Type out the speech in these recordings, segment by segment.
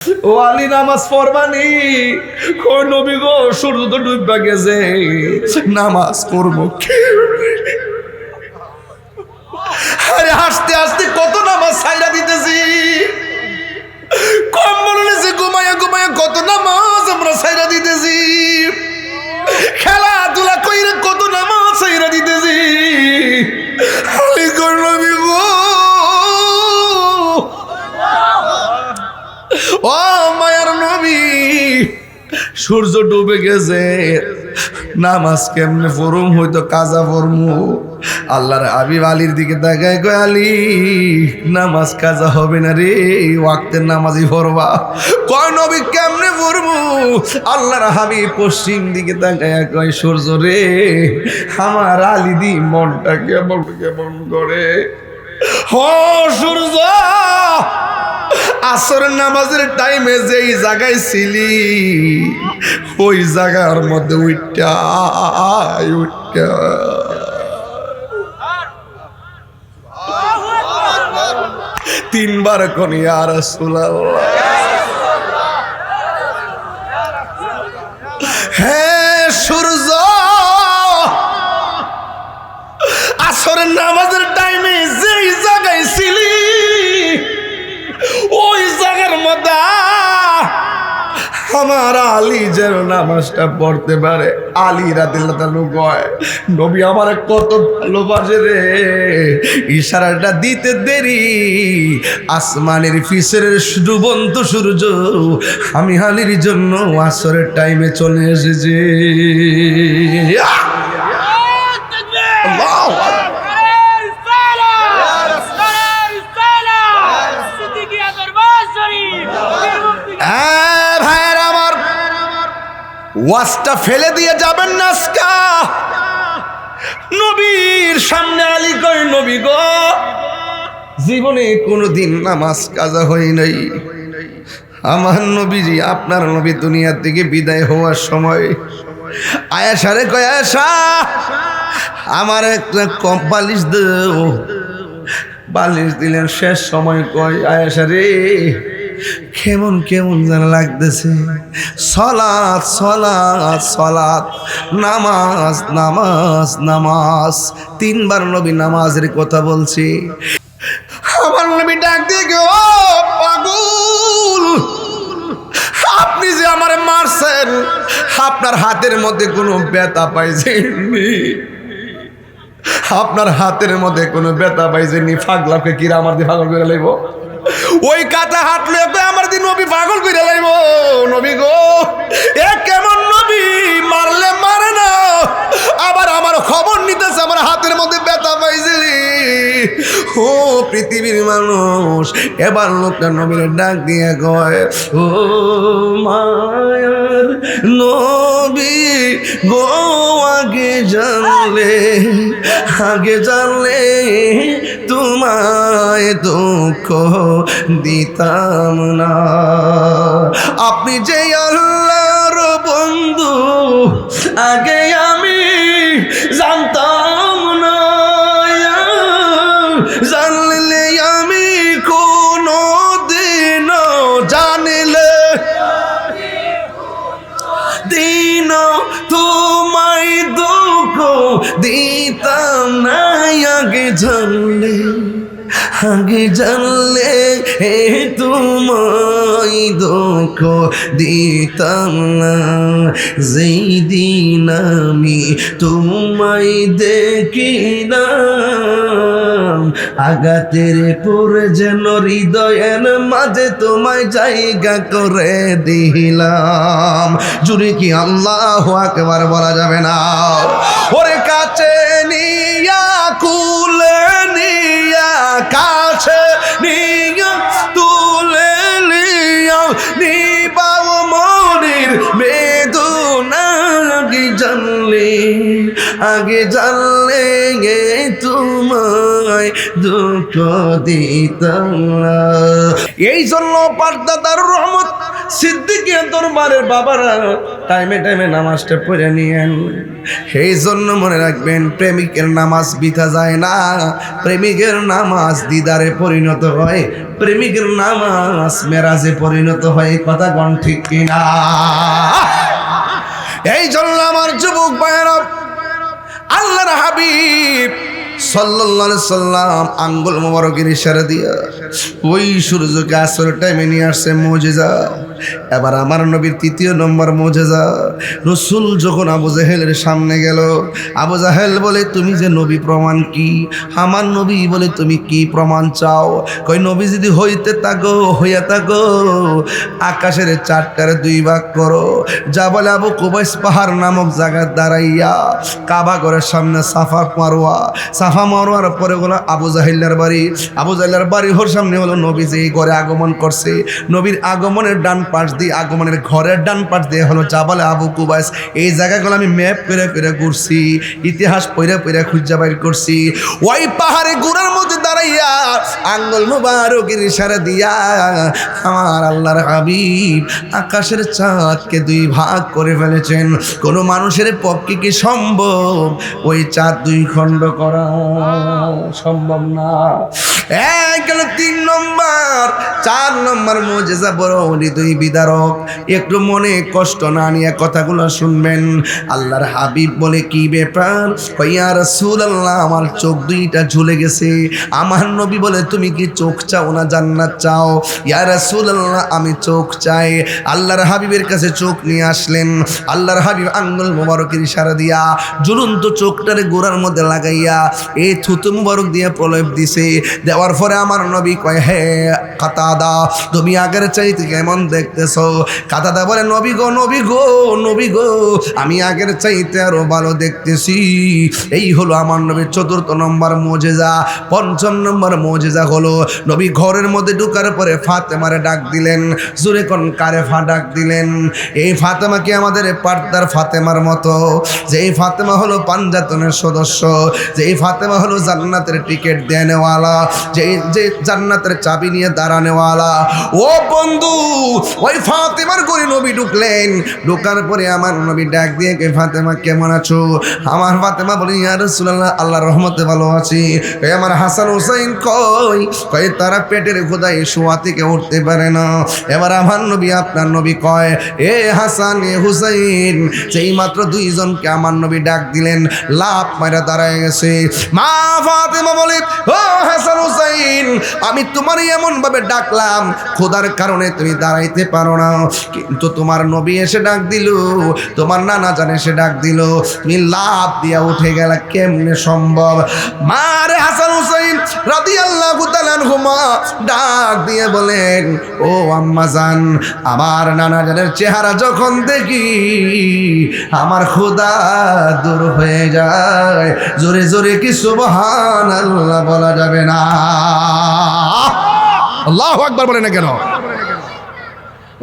ও আলী নামাজ পড়বানি? কই নবী গো, সূর্য তো ডুববা গেছে, নামাজ পড়বো কি? আরে হাসতে হাসতে কত নামাজ ছাইরা দিতেছি, কম মনে হচ্ছে ঘুমায়া ঘুমায়া কত নামাজ আমরা ছাইরা দিতেছি, খেলাধুলা কইরা কত নামাজ ছাইরা দিতেছি। আলী গো নবী গো, ও মায়ার নবী, সূর্য ডুবে গেছে, নামাজ কেমনে পড়ুম? হয়তো কাজা পড়মু। আল্লাহর হাবিব আলীর দিকে তাকায় কয়, আলী নামাজ কাজা হবে না রে, ওয়াক্তের নামাজই পড়বা। কয় নবী কেমনে পড়মু? আল্লাহর হাবিব পশ্চিম দিকে তাকায় কয়, সূর্য রে, আমার আলী দি মনটা কেমন কেমন করে। হ সূর্য, আসরের নামাজের টাইমে যেই জায়গায় ছিলি ওই জায়গার মধ্যে উইটা উইটা তিনবার কোন ইয়া রাসূলুল্লাহ, হে সূর্য, আসরের নামাজের টাইমে যেই জায়গায় ছিলি ওই জায়গার মধ্যে আমার আলী যেন নামাজটা পড়তে পারে। আলী রাদিয়াল্লাহু তাআলা কয়, নবী আমার কত ভালোবাসে রে, ইশারাটা দিতে দেরি, আসমানের পিছনের ডুবন্ত সূর্য আমি আলীর জন্য আসরের টাইমে চলে এসেছি। আল্লাহু আকবার। ওয়াজটা ফেলে দিয়ে যাবেন না আজকা। নবীর সামনে আলী কয়, নবী গো, জীবনে কোনোদিন নামাজ কাজা হয় নাই। আমার নবীজি, আপনার নবী দুনিয়ার থেকে বিদায় হওয়ার সময় আয়েশারে কয়, আয়েশা আমার একটা কম বালিশ দাও। বালিশ দিলেন, শেষ সময় কয়, আয়েশা রে কেমন কেমন যেন লাগতেছে, সলাৎ সলাৎ সলাৎ, নামাজ নামাজ নামাজ। তিনবার নবী নামাজের কথা বলছি। আমার নবী ডাক দিয়ে গে, ও পাগল, আপনি যে আমারে মারছেন, আপনার হাতের মধ্যে কোনো ব্যথা পাইছেননি? আপনার হাতের মধ্যে কোনো ব্যথা পাইছেননি? পাগলাকে কিরা আমার দিয়ে পাগল করে লাইব? ওই কাটা হাঁটলে আমার দিন নবী পাগল করে লাইব? নবী গো, এ কেমন নবী, মারলে মারে না, আবার আমার খবর নিতেছে আমার হাতের মধ্যে ব্যথা পাইছিলি। ও পৃথিবীর মানুষ, এবার লোকটা নবীর ডাক দিয়ে কয়, ও মায়ার নবী গো, আগে জানলে তোমায় দুঃখ দিতাম না। আপনি যে আল্লাহর বন্ধু আগে আমি জানতাম না, জানলে আমি কোনো দিন জানলে দিন তোমায় দুঃখ দিতাম না। আগে জানলে তোমায় দুঃখ দিতাম না। যেই দিন আমি তোমায় দেখিলাম, আঘাতের পরে যেন হৃদয়ের মাঝে তোমায় জায়গা করে দিলাম। জুড়ে কি আল্লাহু আকবার বলা যাবে না? ওরে কাছে নিয়া কুলে নিয়া, কাছে নিয়া তুলে নিয়া, নিবাও মনের বেদনা। আগে জানলে তোমায় দুঃখ দিতাম না। এই জন্য পারদাদার রহমত সিদ্দিকী দরবারের বাবারা টাইমে টাইমে নামাজটা পড়ে নিয়েন। এই জন্য মনে রাখবেন, প্রেমিকের নামাজ বৃথা যায় না, প্রেমিকের নামাজ দিদারে পরিণত হয়, প্রেমিকের নামাজ মেরাজে পরিণত হয়। কথা কোন ঠিক কিনা? এই জন্য আমার যুবক ভাইয়েরা, আল্লাহর হাবিব সাল্লাল্লাহু আলাইহি সাল্লাম আঙ্গুল মোবারকের ইশারা দিয়া ওই সূর্যকে আসরের টাইমে নিয়ে আসছে মুজিজা। এবার আমার নবীর তৃতীয় নম্বর মুজিজা, রাসূল যখন আবু জাহেলের সামনে গেল, আবু জাহেল বলে, তুমি যে নবী প্রমাণ কি? আমার নবী বলে, তুমি কি প্রমাণ চাও? কই, নবী যদি হইতে থাকো, হইয়া থাকো, আকাশের চারটারে দুই ভাগ করো। যা বলে আবু কুবাইস পাহাড় নামক জায়গায় দাঁড়াইয়া কাবা ঘরের সামনে সাফা মারওয়া, সাফা মারওয়ার পরে হলো আবু জাহেলের বাড়ি, আবু জাহেলের বাড়ি ওর সামনে হলো নবী যে ঘরে আগমন করছে, নবীর আগমনের ডান পাশ দিয়ে, আগমনের ঘরের ডান পাশ দিয়ে হলো জাবালে আবু কুবাইস। এই জায়গাগুলো আমি ম্যাপ করে করে ঘুরছি, ইতিহাস পড়ে পড়ে খুঁজে বাইর করছি। ওই পাহাড়ে গুড়ার মধ্যে দাঁড়াইয়া আঙ্গুল মুবারকের ইশারা দিয়া আমার আল্লাহর হাবিব আকাশের চাঁদকে দুই ভাগ করে ফেলেছেন। কোন মানুষের পক্ষে কি সম্ভব ওই চাঁদ দুই খণ্ড করা? সম্ভব না। এক গেল 3 নম্বর। 4 নম্বর মুজিজা বড় হৃদয় বিদারক। একটু মনে কষ্ট না নিয়ে কথাগুলো শুনবেন। আল্লাহর হাবিব বলে, কি ব্যাপার? ইয়া রাসূলুল্লাহ, আমার চোখ দুইটা ঝুলে গেছে। আমার নবী বলে, তুমি কি চোখ চাও না জান্নাত চাও? ইয়া রাসূলুল্লাহ, আমি চোখ চাই। আল্লাহর হাবিবের কাছে চোখ নিয়ে আসলেন। আল্লাহর হাবিব আঙ্গুল মোবারকের ইশারা দিয়া ঝুলন্ত চোখটারে গোড়ার মধ্যে লাগাইয়া এই থুতু মুবারক দিয়ে প্রলেপ দিছে। দেওয়ার পরে আমার নবী কয়, হে কাতাদা, তুমি আগের চাইতে কেমন দেখতেছো? কাতাদা বলে, নবী গো, নবী গো, নবী গো, আমি আগের চাইতে আরো ভালো দেখতেছি। এই হলো আমার নবীর 4র্থ নম্বর মুজিজা। 5ম নম্বর মুজিজা হলো, নবী ঘরের মধ্যে ঢুকার পরে ফাতেমারে ডাক দিলেন। জোরে কোন কারে ডাক দিলেন? এই ফাতেমাকে আমাদের পার্দার ফাতেমার মতো, যে এই ফাতেমা হলো পাঞ্জাতনের সদস্য, যে এই ফাতেমা হলো জান্নাতের টিকিট দেনেওয়ালা, যে জান্নাতের চাবি নিয়ে দাঁড়ানেওয়ালা। ও বন্ধু, ওই ফাতেমার ঘরে নবী ঢুকলেন। ঢোকার পরে আমার নবী ডাক দিয়ে, কে ফাতেমা, কেমন আছো? আমার ফাতেমা বলি, ইয়া রাসূলুল্লাহ, আল্লাহর রহমতে ভালো আছি। আমার হাসান হুসাইন কয় তারা পেটের খোদায় শোয়া থেকে উঠতে পারে না। এবার আমার নবী, আপনার নবী কয়, এ হাসান, এ হুসাইন। সেই মাত্র 2 জনকে আমার নবী ডাক দিলেন, লাফ মারা দাঁড়ায় গেছে। মা ফাতেমা বলে, ও হাসান হুসাইন, আমি তোমারই এমন ভাবে ডাকলাম, খোদার কারণে তুমি দাঁড়াইতে পারো না, কিন্তু তোমার নবী এসে ডাক দিল, তোমার নানা জান এসে ডাক দিল, তুমি লাফ দিয়া উঠে গেলা, কেমনে সম্ভব? মারে হাসান হুসাইন রাদিয়াল্লাহু তাআলা আনহুমা ডাক দিয়ে বলেন, ও আম্মা জান, আমার নানা জানের চেহারা যখন দেখি আমার খোদা দূর হয়ে যায়। জোরে জোরে কি সুবহানাল্লাহ বলা যাবে না? আল্লাহু আকবার বলে না কেন?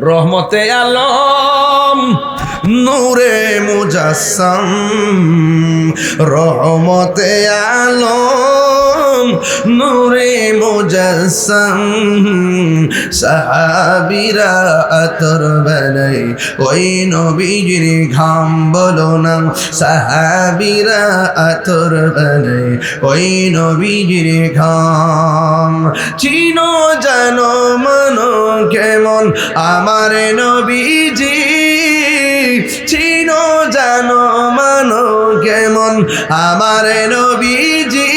রহমতে আলম নূরে মুজাসসাম, রহমতে আলম নূরে মুজাসসাম, সাহাবীরা আতর বানাই ওই নবীজির ঘাম, বলো না সাহাবীরা আতর বানাই ওই নবীজির ঘাম। চিনো জানো মানো কেমন আমার নবীজি, চিনো জানো মানো কেমন আমার নবীজি,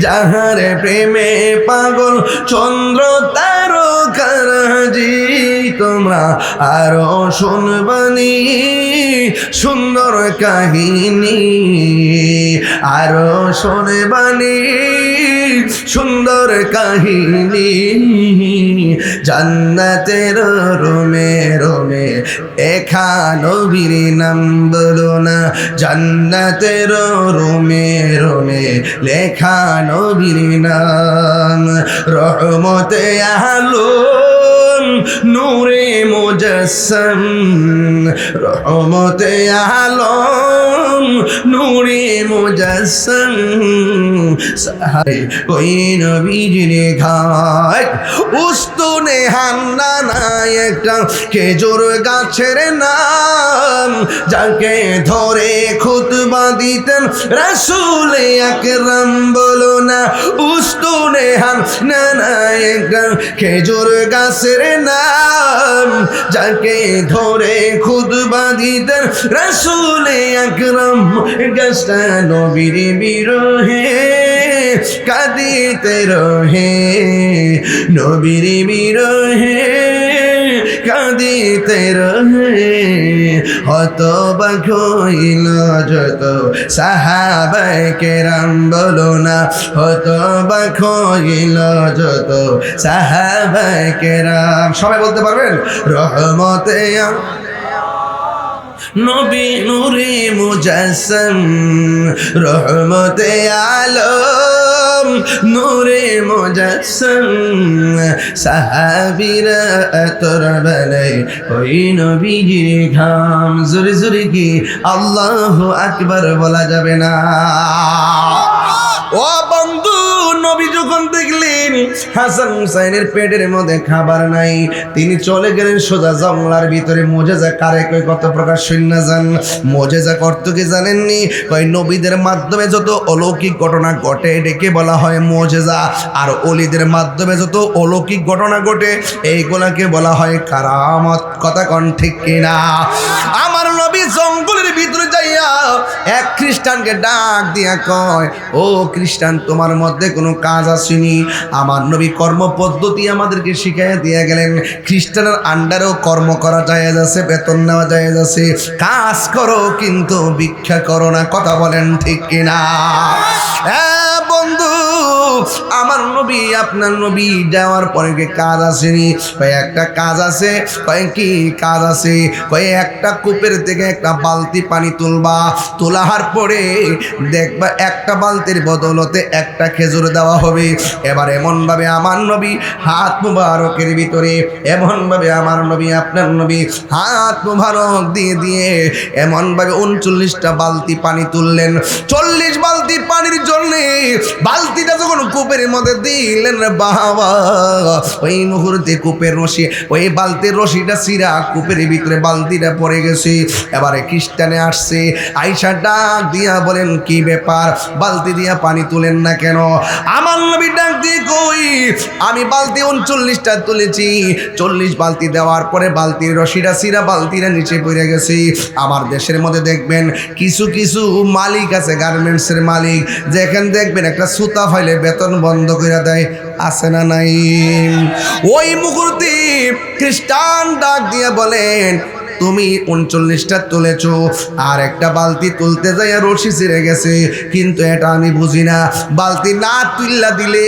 যাহারে প্রেমে পাগল চন্দ্র তারকারাজি। তোমরা আরো শুনবানি সুন্দর কাহিনী, আরো শুনবানি সুন্দর কাহিনী। জান্নাতের রোমে রোমে লেখা নবীর নাম, বলো না জান্নাতের রোমে রোমে লেখা নবীর নাম। রহমতে আলম নূরে মুজাসসাম রহমতে আলম নূরে মুজাসসাম সাহারে ওই নবীজির ঘাট উস্তুনে হান্নানা একটা খেজুর গাছের নাম যাকে ধরে খুতবা দিতেন রাসূল আকরাম বলো না উস্তুনে হান্নানা একটা খেজুর গাছের নাম যাকে ধরে খুতবা দিতেন রাসূল আকরাম গাছটা নবীর বিরহে কাঁদিতে রহে নবীর বিরহে কাঁদিতে রহে হতবাক হইল যত সাহাবায়ে কেরাম বলো না হতবাক হইল যত সাহাবায়ে কেরাম সবাই বলতে পারবেন রহমতে নবী নূরে মুজাসসাম রহমতে আলম নূরে মুজাসসাম সাহাবীরা আতর বানাই ওই নবীজির ঘাম জোরে জোরে কি আল্লাহু আকবার বলা যাবে না ও বন্ধু নবী যখন দেখলেন হাসান হুসাইনের পেটের মধ্যে খাবার নাই তিনি চলে গেলেন সোজা জঙ্গলার ভিতরে মুজিজা কারে কই কত প্রকার শূন্য যান মুজিজা করতে কি জানেননি কই নবীদের মাধ্যমে যত অলৌকিক ঘটনা ঘটে এটাকে বলা হয় মুজিজা আর ওলিদের মাধ্যমে যত অলৌকিক ঘটনা ঘটে এইগুলাকে বলা হয় কারামত কথা কোন ঠিক কিনা আমার নবী জঙ্গলের ভিতরে যাইয়া এক খ্রিস্টানকে ডাক দিয়া কয় ও খ্রিস্টান তোমার মধ্যে কোনো কাজ আসেনি আমার নবী কর্ম পদ্ধতি আমাদেরকে শিখাইয়া দিয়ে গেলেন খ্রিস্টানের আন্ডারেও কর্ম করা জায়েজ আছে বেতন নেওয়া জায়েজ আছে কাজ করো কিন্তু ভিক্ষা করো না কথা বলেন ঠিক কিনা হ্যাঁ বন্ধু আমার নবী আপনার নবী যাওয়ার পরে কি কাজ আসেনি কয় একটা কাজ আছে কয় কি কাজ আছে কয় একটা কূপের থেকে একটা বালতি পানি তুলবা তোলার পরে দেখবা একটা বালতির বদলতে একটা খেজুর দেওয়া হবে এবার এমন ভাবে আমার নবী হাত মুবারকের ভিতরে এমন ভাবে আমার নবী আপনার নবী হাত মুবারক দিয়ে দিয়ে এমন ভাবে 39টা বালতি পানি তুললেন 40 বালতি পানির জন্য বালতিটা যখন কূপের মধ্যে দিলেন বাবা ওই মুহূর্তে কূপের রশি ওই বালতির রশিটা ছিঁড়া কূপের ভিতরে বালতিটা পড়ে গেছে এবারে খ্রিস্টানে আসছে আয়েশা ডাক দিয়া বলেন কি ব্যাপার বালতি দিয়া পানি তুলেন না কেন আমার নবী ডাক দিয়ে কই আমি বালতি 39টা তুলেছি 40 বালতি দেওয়ার পরে বালতির রশিটা ছিঁড়া বালতিটা নিচে পড়ে গেছে আমার দেশের মধ্যে দেখবেন কিছু কিছু মালিক আছে গার্মেন্টসের মালিক যেখানে দেখবেন একটা সুতা ফাইলে বেতন বন্ধ করে দেয় আছে না নাই ওই মুহূর্তে খ্রিস্টান ডাক দিয়ে বলেন তুমি 39টা তুলেছ আর একটা বালতি তুলতে যাইয়া রশি ছিঁড়ে গেছে কিন্তু এটা আমি বুঝি না বালতি না তুললা দিলে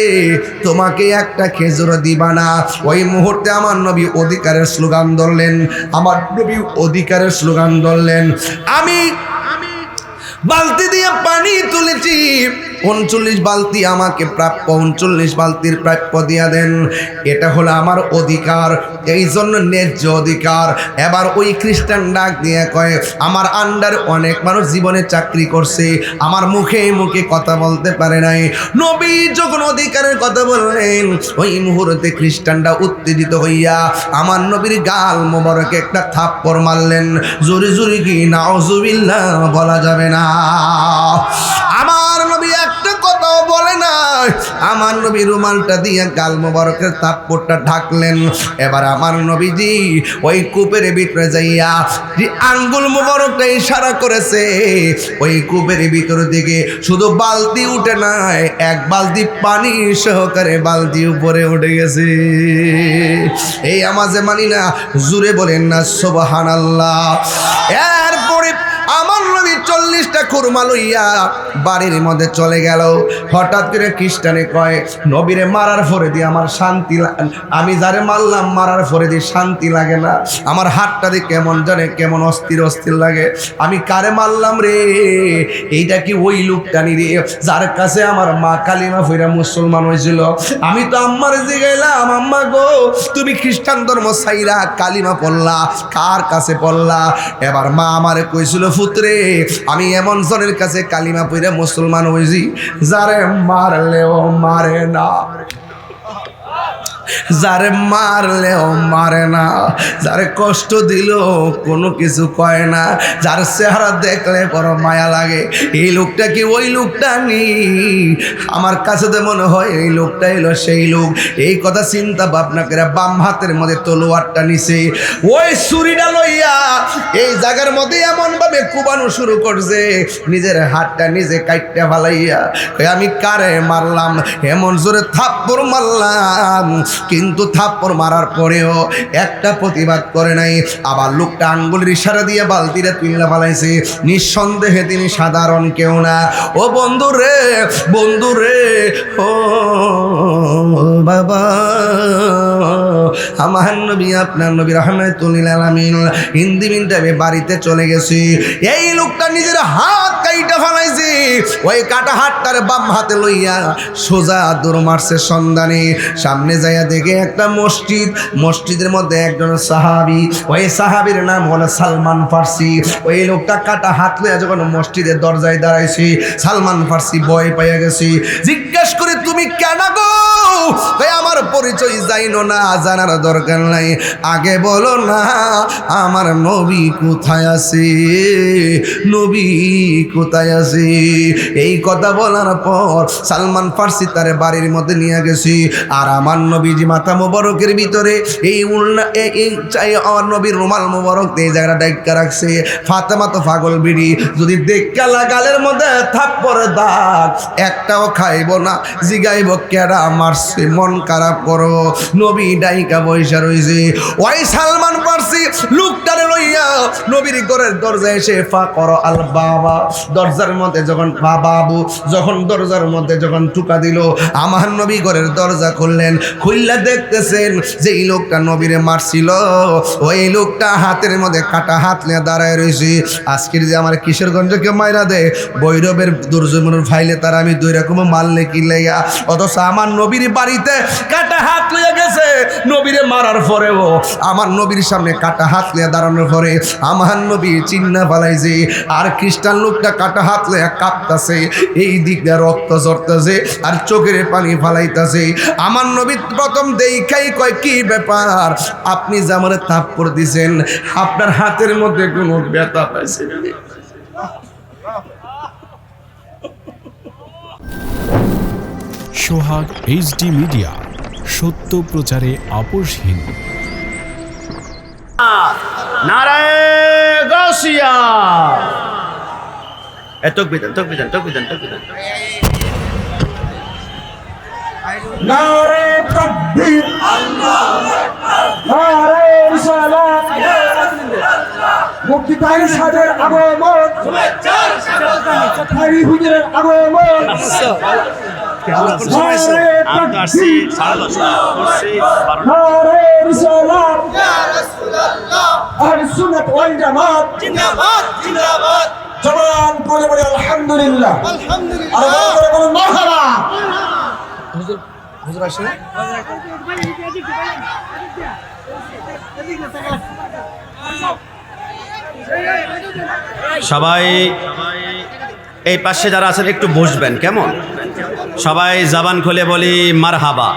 তোমাকে একটা খেজুর দিবা না ওই মুহূর্তে আমার নবী অধিকারের স্লোগান ধরলেন আমার নবী অধিকারের স্লোগান ধরলেন আমি বালতি দিয়ে পানি তুলেছি 39 বালতি আমাকে প্রাপ্য 39 বালতির প্রাপ্য দিয়া দেন এটা হলো আমার অধিকার এই জন্য ন্যায্য অধিকার এবার ওই খ্রিস্টান ডাক দিয়ে কয় আমার আন্ডার অনেক মানুষ জীবনে চাকরি করছে আমার মুখে মুখে কথা বলতে পারে নাই নবী যখন অধিকারের কথা বললেন ওই মুহূর্তে খ্রিস্টানটা উত্তেজিত হইয়া আমার নবীর গাল মোবারকে একটা থাপ্পড় মারলেন জোরে জোরে কি নাউজুবিল্লাহ বলা যাবে না আমার নবী একটা কথাও বলে না আমার নবী রুমালটা দিয়ে গাল মোবারকের থাপ্পড়টা ঢাকলেন এবার আমার নবীজি ওই কূপের ভিতরে যাইয়া যে আঙ্গুল মোবারকটা ইশারা করেছে ওই কূপের ভিতর দিকে শুধু বালতি উঠে নাই এক বালতি পানি সহকারে বালতি উপরে উঠে গেছে এই আমাজে মানি না জুড়ে বলেন না সুবহানাল্লাহ এরপরে আমার নবী 40 40টা খুরমা লইয়া বাড়ির মধ্যে চলে গেল। হঠাৎ করে খ্রিস্টানে কয়, নবীরে মারার পরে দিয়ে আমার শান্তি আমি যারে মারলাম মারার পরে দিয়ে শান্তি লাগে না, আমার হাতটা দিয়ে কেমন জানে কেমন অস্থির অস্থির লাগে। আমি কারে মারলাম রে? এইটা কি ওই লোকটা নি রে যার কাছে আমার মা কালিমা ফিরা মুসলমান হয়েছিল? আমি তো আম্মারে জিগাইলাম, আম্মা গো তুমি খ্রিস্টান ধর্ম ছাইরা কালিমা পড়লা, কার কাছে পড়লা? এবার মা আমারে কইছিল, পুত্রে আমি এমন জনের কাছে কালিমা পড়ে মুসলমান হয়েছি যারে মারলেও মারে না, যারে মারলেও মারে না, যারে কষ্ট দিল কোনো কিছু কয় না, যার চেহারা দেখলে বড় মায়া লাগে। এই লোকটা কি ওই লোকটা নি? আমার কাছে তো মনে হয় এই লোকটা এলো সেই লোক। এই কথা চিন্তা ভাবনা করে বাম হাতের মধ্যে তলোয়ারটা নিছে, ওই ছুরিটা লইয়া এই জায়গার মধ্যে এমন ভাবে কুবানো শুরু করছে, নিজের হাতটা নিজে কাইটটা ফালাইয়া আমি কারে মারলাম, এমন জোরে থাপ্পড় মারলাম, কিন্তু থাপ্পড় মারার পরেও একটা প্রতিবাদ করে নাই। আবার লোকটা আঙ্গুলের ইশারা দিয়ে বালতিরে তুইলা ফালাইছে। নিঃসন্দেহে তিনি সাধারণ কেউ না। ও বন্ধু রে, বন্ধু রে, ও বাবা, আমার নবী আপনার নবী রাহমাতুল আলামিন হিন্দি মিনটাবে বাড়িতে চলে গেছি। এই লোকটা নিজের হাত কাইটা ফালাইছে, ওই কাটা হাতটার বাম হাতে লইয়া সোজা দৌড় মারছে সন্ধানে। সামনে যাইয়া দেখে একটা মসজিদ, মসজিদের মধ্যে একজন সাহাবী, ওই সাহাবীর নাম হলো সালমান ফার্সি। ওই লোকটা কাটা হাত লইয়া যখন মসজিদের দরজায় দাঁড়াইছি, সালমান ফার্সি ভয় পাইয়া গেছি। জিজ্ঞেস করে তুমি কেন গো? আমার পরিচয় যাইনো না, জানার দরকার নাই, আগে বলো না আমার নবী কোথায় আছে, নবী কোথায় আছে? এই কথা বলার পর সালমান ফার্সি তার বাড়ির মধ্যে নিয়ে গেছি। আর আমার নবীজি মাথা মোবারকের ভিতরে এই উল্না এই চাই আমার নবীর রুমাল মোবারক এই জায়গাটা ডাইকা রাখছে। ফাতেমা তো পাগল বিড়ি, যদি দেখা লাগালের মধ্যে থাপ্পড় দাগ একটাও খাইব না, জিগাইব কেডা মারছে, মন খারাপ করো। নবী ডাইকা বৈশা রইছে। ওই সালমান ফার্সি লোকটারে লইয়া নবীর ঘরের দরজায় এসে ফা করো আল বাবা, দরজার মধ্যে যখন বাবু যখন দরজার মধ্যে যখন টুকা দিল, আমার নবী ঘরের দরজা খুললেন। খুললে দেখতেছেন যে এই লোকটা নবীরে মারছিল, ওই লোকটা হাতের মধ্যে কাটা হাত নিয়ে দাঁড়ায় রয়েছে। আজকের যে আমার কিশোরগঞ্জকে মাইরা দেয় বৈরবের দুর্যোগনের ফাইলে তার আমি দুই রকম মারলে কি লেগা, অথচ আমার নবীর বাড়িতে কাটা হাত লিয়ে গেছে। নবীরে মারার পরেও আমার নবীর সামনে কাটা হাত লিয়ে দাঁড়ানোর পরে আমার নবী চিন্না ফালাইছে। আর খ্রিস্টান লোকটা কাটা হাত লিয়ে কাঁপতাছে, এই দিক দিয়ে রক্ত ঝরতেছে আর চোখের পানি ফালাইতেছে। আমার নবী প্রথম দেখাই কয় কি ব্যাপার, আপনি যে আমার থাপ্পড় দিছেন আপনার হাতের মধ্যে কোনো ব্যথা পাইছেন? সোহাগ এইচডি মিডিয়া, সত্য প্রচারে আপোষহীন। নারায়ে গাউসিয়া। তকবীর তকবীর তকবীর তকবীর। নারে তাকবীর, আল্লাহু আকবার, নারে রিসালাত, মুফতি তাহির সাহেবের আগমন, শুভেচ্ছার স্বাগত, তাহির হুজুরের আগমন। নারে তাকবীর, নারে রিসালাত, ইয়া রাসূলুল্লাহ, আহলে সুন্নাত ওয়াল জামাত জিন্দাবাদ জিন্দাবাদ। জবান করে বলে আলহামদুলিল্লাহ, আলহামদুলিল্লাহ। আর বলে বলে মারহাবা। হুজুর আসেন। সবাই এই পাশে যারা আছেন একটু বসবেন, কেমন? সবাই জবান খুলে বলি মারহাবা।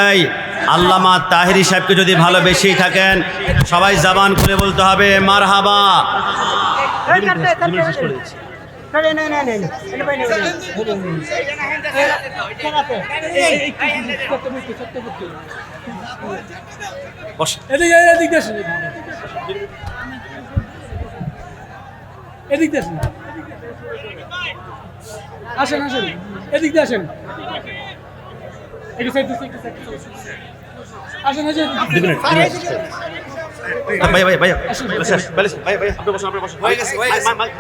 এই আল্লামা তাহিরি সাহেবকে যদি ভালোবেসে থাকেন সবাই জবান খুলে বলতে হবে মারহাবা। আসেন আসেন, এদিক দিয়ে আসেন, আসেন আসেন। ভাইয়া ভাইয়া ভাইয়া ভাইয়া ভাইয়া আপনি বসুন হয়ে গেছে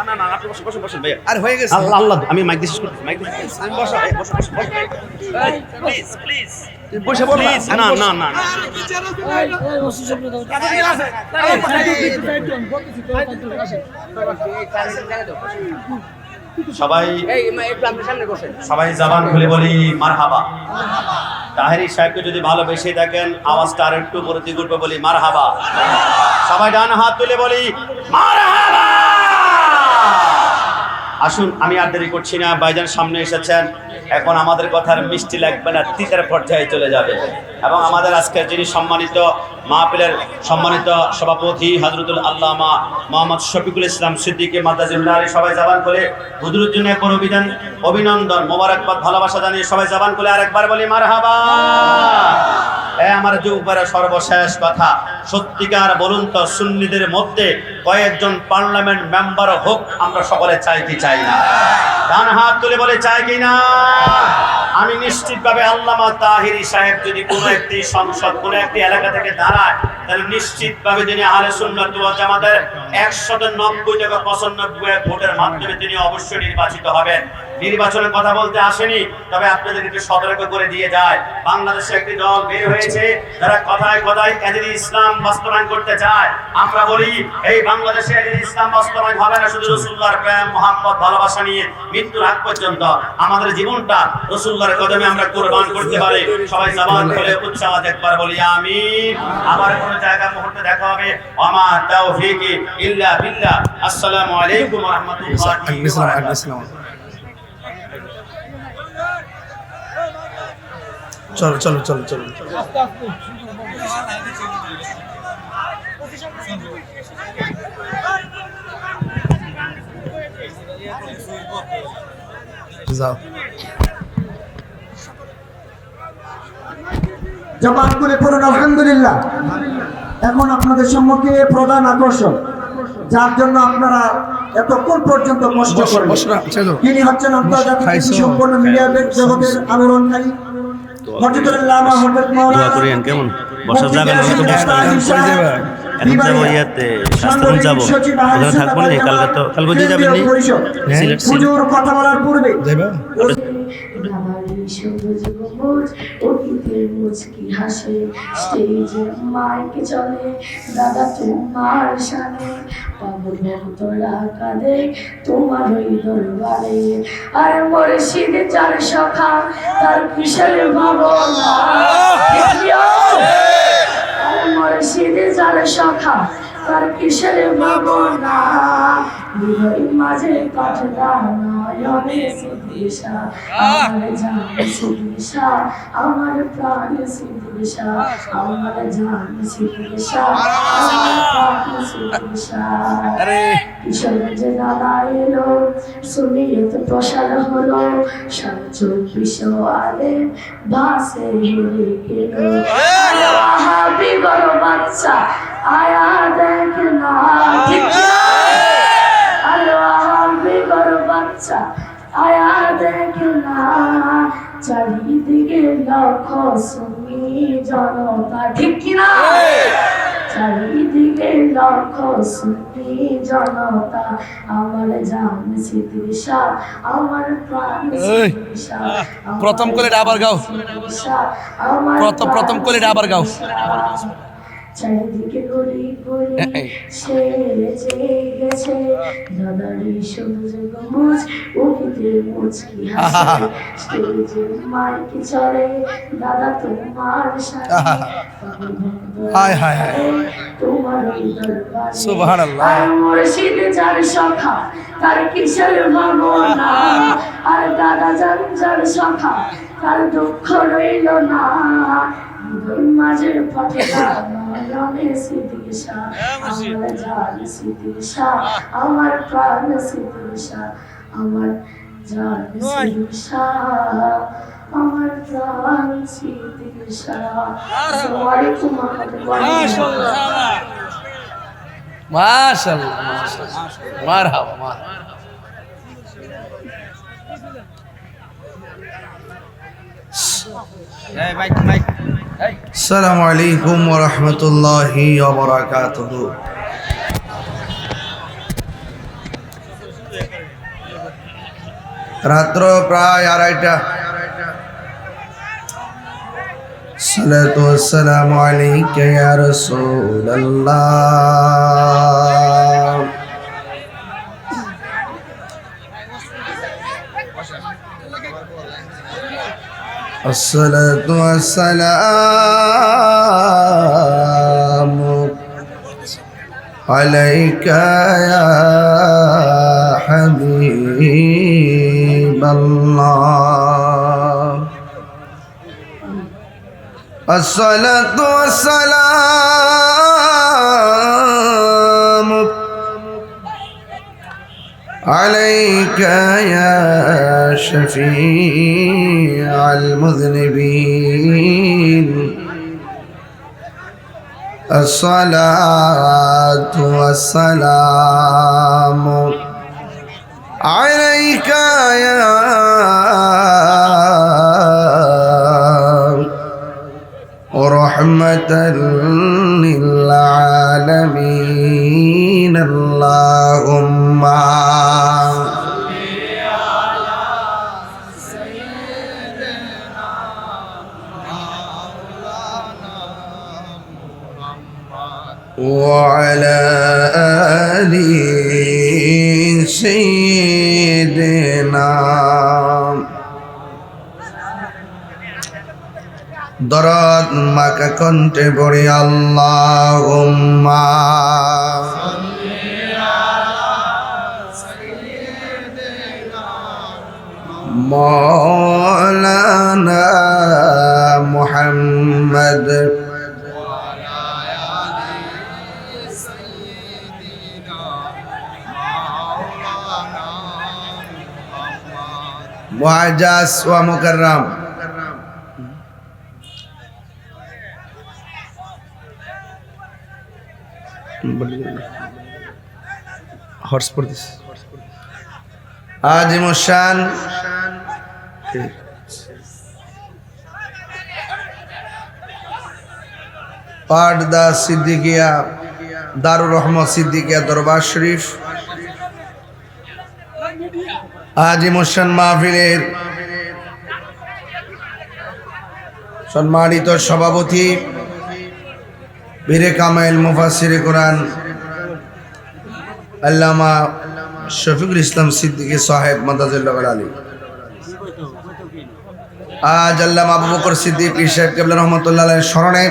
না না আপনি বসুন বসুন ভাইয়া আর হয়ে গেছে আল্লাহ আল্লাহ আমি মাইক দিছি মাইক দিছি আমি বসো বসো প্লিজ প্লিজ বসে বল না না না সবাই সবাই জবান খুলে বলি মারহাবা। তাহেরি সাহেবকে যদি ভালোবেসে দেখেন আওয়াজটা আর একটু উপরে দিকে উঠবে, বলি মারহাবা। সবাই ডান হাত তুলে বলি মারহাবা। আসুন আমি আর দেরি করছি না, ভাইজান সামনে এসেছেন, এখন আমাদের কথার মিষ্টি লাগবে না, তিতার পর্যায়ে চলে যাবে। এবং আমাদের আজকের যিনি সম্মানিত মাহফিলের সম্মানিত সভাপতি হযরতুল আল্লামা মোহাম্মদ শফিকুল ইসলাম সিদ্দিকী মাদাজিউল্লাহ আলী, সবাই জবান করে হুজুরের জন্য এক বড় অভিনন্দন মোবারকবাদ ভালোবাসা জানিয়ে সবাই জবান করে আরেকবার বলি মারহাবা। আমার যুবকেরা সর্বশেষ কথা, সত্যিকার বলুন তো সুন্নিদের মধ্যে কয়েকজন পার্লামেন্ট মেম্বার হোক আমরা সকলে চাই কি চাই না? ডান হাত তুলে বলে চাই কি না? আমি নিশ্চিতভাবে আল্লামা তাহেরি সাহেব যদি কোনো একটি সংসদ কোনো একটি এলাকা থেকে দাঁড়ায়, তাহলে নিশ্চিতভাবে তিনি আহলে সুন্নাত ওয়াল জামাতের 190 থেকে 95 ভোটের মাধ্যমে তিনি অবশ্যই নির্বাচিত হবেন। নির্বাচনের কথা বলতে আসেনি, তবে আপনাদেরকে একটু সতর্ক করে দিয়ে যায়, বাংলাদেশে একটি দল বের হয়েছে যারা কথায় কথায় এদিন ইসলাম বাস্তবায়ন করতে চায়। আমরা বলি এই বাংলাদেশে এদিন ইসলাম বাস্তবায়ন হবে না শুধু রাসূলুল্লাহর প্রেম মোহাম্মত ভালোবাসা নিয়ে মৃত্যুর আগ পর্যন্ত আমাদের জীবনটা রাসূলুল্লাহর কদমে আমরা কুরবান করতে পারি। সবাই জবান খুলে উচ্চ আওয়াজে একবার বলি আমিন। আবার কোন জায়গা মুহূর্তে দেখা হবে। ওমা তাওফীকি ইল্লা বিল্লাহ। আসসালামু আলাইকুম ওয়া রাহমাতুল্লাহি ওয়া বারাকাতুহু। চলো চলো চলো চলো যাও। জবান করে পড়ুন আলহামদুলিল্লাহ। এখন আপনাদের সম্মুখে প্রধান আকর্ষণ, যার জন্য আপনারা এতক্ষণ পর্যন্ত কষ্ট করেন, তিনি হচ্ছেন আন্তর্জাতিক সম্পন্ন মিডিয়া জগতের আলোড়নকারী মজিদুল্লাহ হযরত মাওলানা করেন কেমন বসার জায়গা নেই তো বসতে এখন যাব ইয়াতে শাস্ত্রন যাব ওখানে থাকবো না কালকে দিয়ে যাবেন নি সিলেট হুজুর কথা বলার পূর্বে যাইবা সবুজ গম্বুজ অতীতের মুচকি হাসে স্টেজে মাইক চলে দাদা তোমার শানে পাগল ভক্তরা কাঁদে তোমার ওই দরবারে আর মুর্শিদ যার সখা তার কিসের ভাবনা আর মুর্শিদ যার সখা তার কিসের ভাবনা হৃদয় মাঝে কাঠদা নয়নে সিদ্দিশা আমার জান সিদ্দিশা আমার প্রাণ সিদ্দিশা আমার জান সিদ্দিশা আমার প্রাণ সিদ্দিশা কিশোর যে দাদা এলো সুনিয়ত প্রসার হলো 24 আলে বাসে হেলে গেলো ওয়াহাবি বড় বাচ্চা আয়া দেখ না ঠিক বাচ্চা আয়া দেখ না চারিদিকে লক্ষ সুন্নি জনতা ঠিক কিনা চারিদিকে লক্ষ সুন্নি জনতা আমার জান সিদ্দিশা আমার প্রাণ সিদ্দিশা প্রথম কোলেটা আবার গাও প্রথম কোলেটা আবার গাও চারিদিকে গলি গলি সেজে গেছে দাদারি সবুজ গম্বুজ উঠিতে মুচকি হাসে স্টেজে মাইক চলে দাদা তোমার সাথে হায় হায় হায় তোমার ওই দরবারে সুবহানাল্লাহ আর মুর্শিদ যার সখা তার কিসের ভাবনা আর দাদা যার সখা তার দুঃখ রইল না মাঝের পথটা নয়নে সিদ্দিশা আমার জান সিদ্দিশা আমার প্রাণ সিদ্দিশা আমার জান সিদ্দিশা আমার প্রাণ সিদ্দিশা আসসালামু আলাইকুম ওয়া রাহমাতুল্লাহি ওয়া বারাকাতুহু। মাশাআল্লাহ মারহাবা মারহাবা এই মাইক আসসালামু আলাইকুম ওয়া রাহমাতুল্লাহি ওয়া বারাকাতুহু। রাত্র প্রায় 2:30। সালাতু ওয়াসসালামু আলাইকা ইয়া রাসূলুল্লাহ। الصلاة والسلام عليك يا حبيب الله. الصلاة والسلام عليك يا شفيع المذنبين. الصلاة والسلام عليك يا رحمة للعالمين. اللهم وعلى آل سيدنا দরদ মাকা কণ্ঠে পড়ে আল্লাহুম্মা মাওলানা মুহাম্মদ মুআজ্জাজ ওয়া মুকাররম। হটস্পট দিস আজিমুশান পাটদা সিদ্দিকিয়া দারুর রহমত সিদ্দিকিয়া দরবার শরীফ আজিমুশান মাহফিলের সম্মানিত সভাপতি বীরে কামাইল মুফাসসিরে কোরআন আল্লামা শফিকুল ইসলাম সিদ্দিকী সাহেব মাদাজুল্লাহ আলী, আজ আল্লামা আবু বকর সিদ্দিক সাহেব কেবলা রহমতুল্লাহ আলাইহির স্মরণে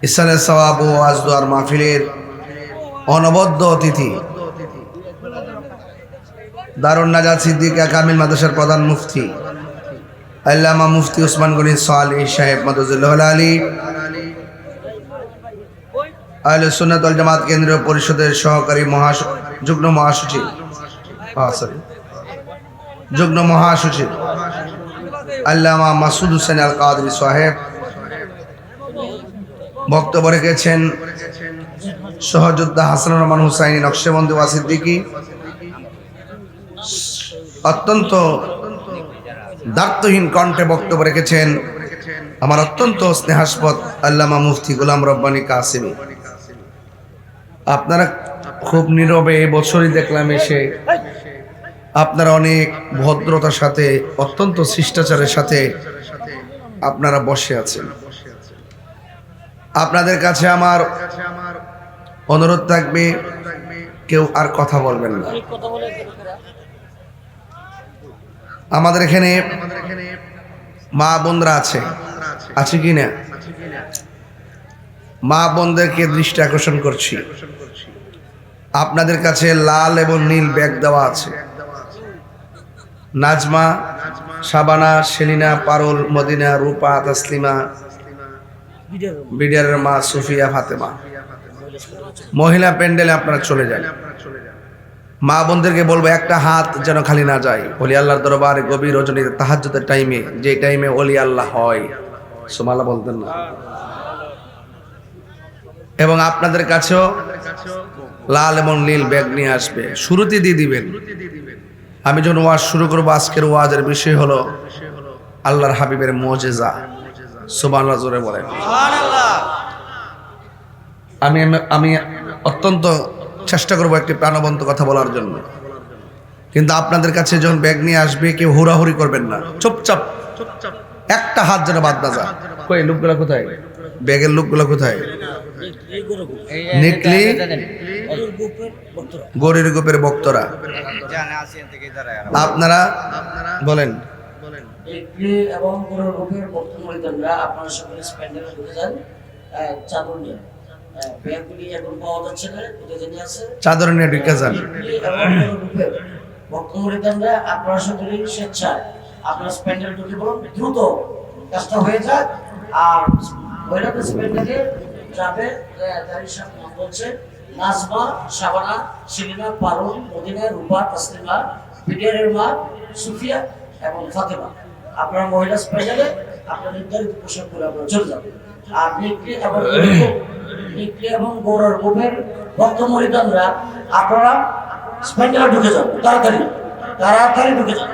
ইসালে সওয়াব ও ওয়াজ দুআর মাহফিলের অনবদ্য অতিথি দারুন নাজাত সিদ্দিকা কামিল মাদ্রাসার প্রধান মুফতি আল্লামা মুফতি ওসমান গনি সালেহ সাহেব মাদাজুল্লাহ আলী, আহলে সুন্নাত ওয়াল জামাত কেন্দ্রীয় পরিষদের সহকারী যুগ্ম মহাসচিব আল্লামা মাসুদ হোসেন আল কাদরি সাহেব। বক্তব্য রেখেছেন সহযোদ্ধা হাসানুর রহমান হুসাইনি নকশবন্দি ওয়া সিদ্দিকী। অত্যন্ত দায়িত্বহীন কণ্ঠে বক্তব্য রেখেছেন আমার অত্যন্ত স্নেহাস্পদ আল্লামা মুফতি গোলাম রব্বানী কাসেমি। আপনারা খুব নীরবে বছরই দেখলাম এসে আপনারা অনেক ভদ্রতার সাথে অত্যন্ত শিষ্টাচারের সাথে আপনারা বসে আছেন। আপনাদের কাছে আমার অনুরোধ থাকবে কেউ আর কথা বলবেন না। আমাদের এখানে মা বোনরা আছে কি না? মা বোনদেরকে দৃষ্টি আকর্ষণ করছি, আপনাদের কাছে লাল এবং নীল ব্যাগ দেওয়া আছে। নাজমা, শাবানা, সেলিনা, পারুল, মদিনা, রূপা, তাসলিমা, বিডিআরের মা সুফিয়া, ফাতেমা। মহিলা প্যান্ডেলে আপনারা চলে যান। মা বোনদেরকে বলবো একটা হাত যেন খালি না যায়। ওলি আল্লাহর দরবারে গভীর রজনীতে তাহাজ্জুদের টাইমে, যে টাইমে ওলি আল্লাহ হয়, সুবহানাল্লাহ বলতেন না? এবং আপনাদের কাছেও লাল এবং নীল ব্যাগ নিয়ে আসবে, শুরুতে দিয়ে দিবেন। আমি যখন ওয়াজ শুরু করবো, আজকের ওয়াজের বিষয় হলো আল্লাহর হাবিবের মুজিজা। সুবহানাল্লাহ জোরে বলেন। আমি অত্যন্ত চেষ্টা করব একটি প্রাণবন্ত কথা বলার জন্য, কিন্তু আপনাদের কাছে যখন ব্যাগ নিয়ে আসবে কেউ হুড়াহুড়ি করবেন না, চুপচাপ একটা হাত যেন বাদ না যায়। কই লোকগুলা কোথায়? ব্যাগের লোকগুলা কোথায়? নিকলি গরির গ্রুপের বক্তরা আপনারা বলেন। এবং কোনো রূপের বর্তমানে আপনারা সকলে স্প্যান্ডেলে ঢুকে যান, চাদর নিয়ে ব্যাগগুলি এখন পাওয়া যাচ্ছে না, কোথায় জানি আছে, চাদর নিয়ে ঢুকে যান। এবং কোনো রূপের বর্তমানে আপনারা সকলে স্বেচ্ছায় আপনারা স্প্যান্ডেলে ঢুকে বলুন, দ্রুত কাজটা হয়ে যাক। আর মহিলাদের স্প্যান্ডেলে যাবে যাদের সব নাম বলছে নাজমা, শাবানা, শিরিনা, পারুল, মদিনা, রূপা, তাসলিমা, বিডিআরের মা, সুফিয়া এবং ফাতেমা। আপনারা মহিলা স্পেশালে আপনার নির্ধারিত পোশাক পরে আপনারা চলে যাবেন। আর নিকলি এবং গৌরর গ্রুপের ভক্ত মরিদানরা আপনারা স্পেন্ডারে ঢুকে যান, তাড়াতাড়ি ঢুকে যান।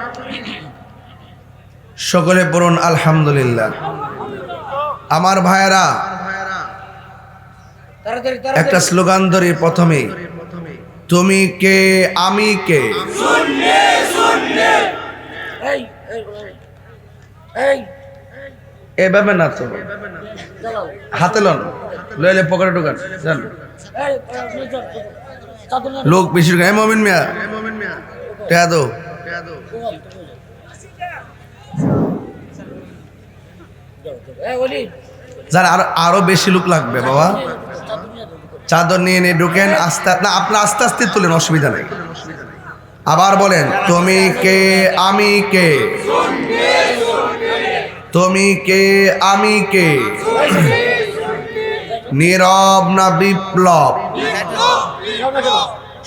সকলে পড়ুন আলহামদুলিল্লাহ। আমার ভাইয়েরা, একটা স্লোগান ধরি প্রথমে, তুমি কে আমি কে। এভাবে না তো, হাতে লন, লইলে পকেটে ঢুকান জান। লোক বেশি মমিন মিয়া টেয়া দো। যার আরো বেশি লোক লাগবে বাবা, চাদর নিয়ে নিয়ে ঢুকেন। আস্তে না, আপনার আস্তে আস্তে তুলেন, অসুবিধা নেই। আবার বলেন, তুমি কে আমি কে, তুমি কে আমি কে। নীরব না বিপ্লব?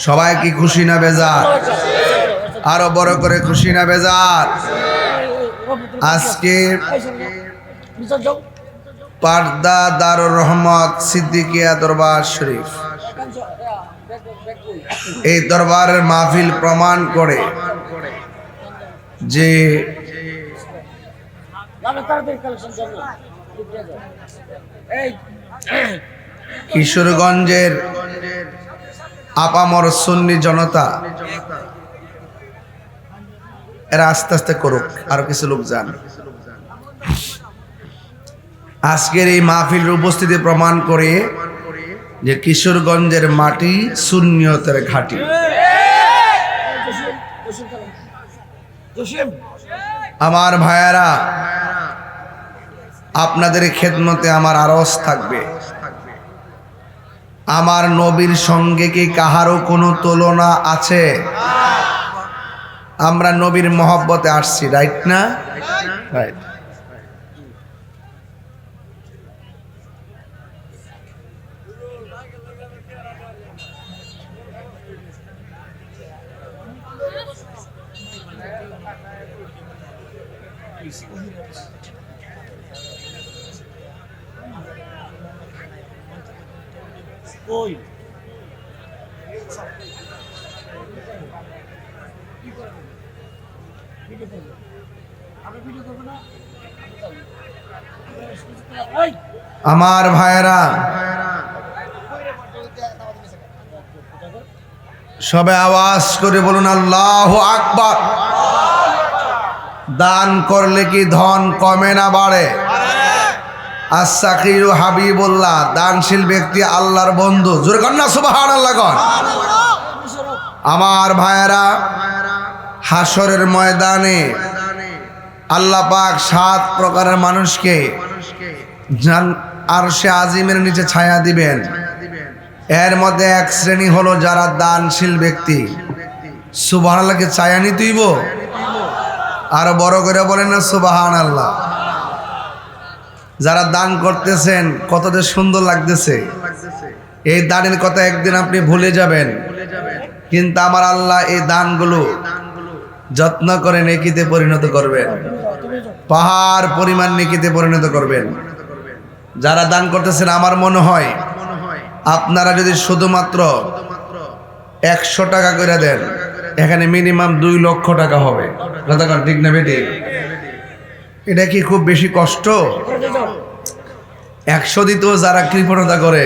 সবাই কি খুশি না বেজার? আরো বড় করে খুশি না বেজার? আজকে পারদা দারুর রহমত সিদ্দিকিয়া দরবার শরীফ, এই দরবারের মাহফিল প্রমাণ করে যে কিশোরগঞ্জের আপামর সুন্নি জনতা এরা আস্তে আস্তে করুক, আরো কিছু লোক যান। আজকের এই মাহফিলের উপস্থিতি প্রমাণ করে যে কিশোরগঞ্জের মাটি সুন্নিয়তের ঘাঁটি। আমার ভাইয়ারা, আপনাদের খেদমতে আমার আরজ থাকবে, আমার নবীর সঙ্গে কি কাহারও কোনো তুলনা আছে? আমরা নবীর মহব্বতে আসছি, রাইট না? রাইট। আমার ভাইয়েরা, সবে আওয়াজ করে বলুন আল্লাহু আকবার। দান করলে কি ধন কমে না বাড়ে? আস-সাকিরু হাবিবুল্লাহ, দানশীল ব্যক্তি আল্লাহর বন্ধু। জোরে কর না সুবহানাল্লাহ কর। আমার ভাইয়েরা, হাসরের ময়দানে আল্লাহ পাক 7 প্রকারের মানুষকে আরশে আজিমের নিচে ছায়া দিবেন। এর মধ্যে এক শ্রেণী হলো যারা দানশীল ব্যক্তি। সুবহানাল্লাহকে ছায়া নিতেইব, আরো বড় করে বলেন না সুবহানাল্লাহ। যারা দান করতেছেন কত যে সুন্দর লাগতেছে, এই দানের কথা একদিন আপনি ভুলে যাবেন, কিন্তু আমার আল্লাহ এই দানগুলো যত্ন করে নেকিতে পরিণত করবেন, পাহাড় পরিমাণ নেকিতে পরিণত করবেন। যারা দান করতেছেন, আমার মনে হয় আপনারা যদি শুধুমাত্র 100 টাকা করে দেন, এখানে মিনিমাম 2 লক্ষ টাকা হবে। ঠিক না বেটি? এটা কি খুব বেশি কষ্ট? 100 দিতেও যারা কৃপণতা করে,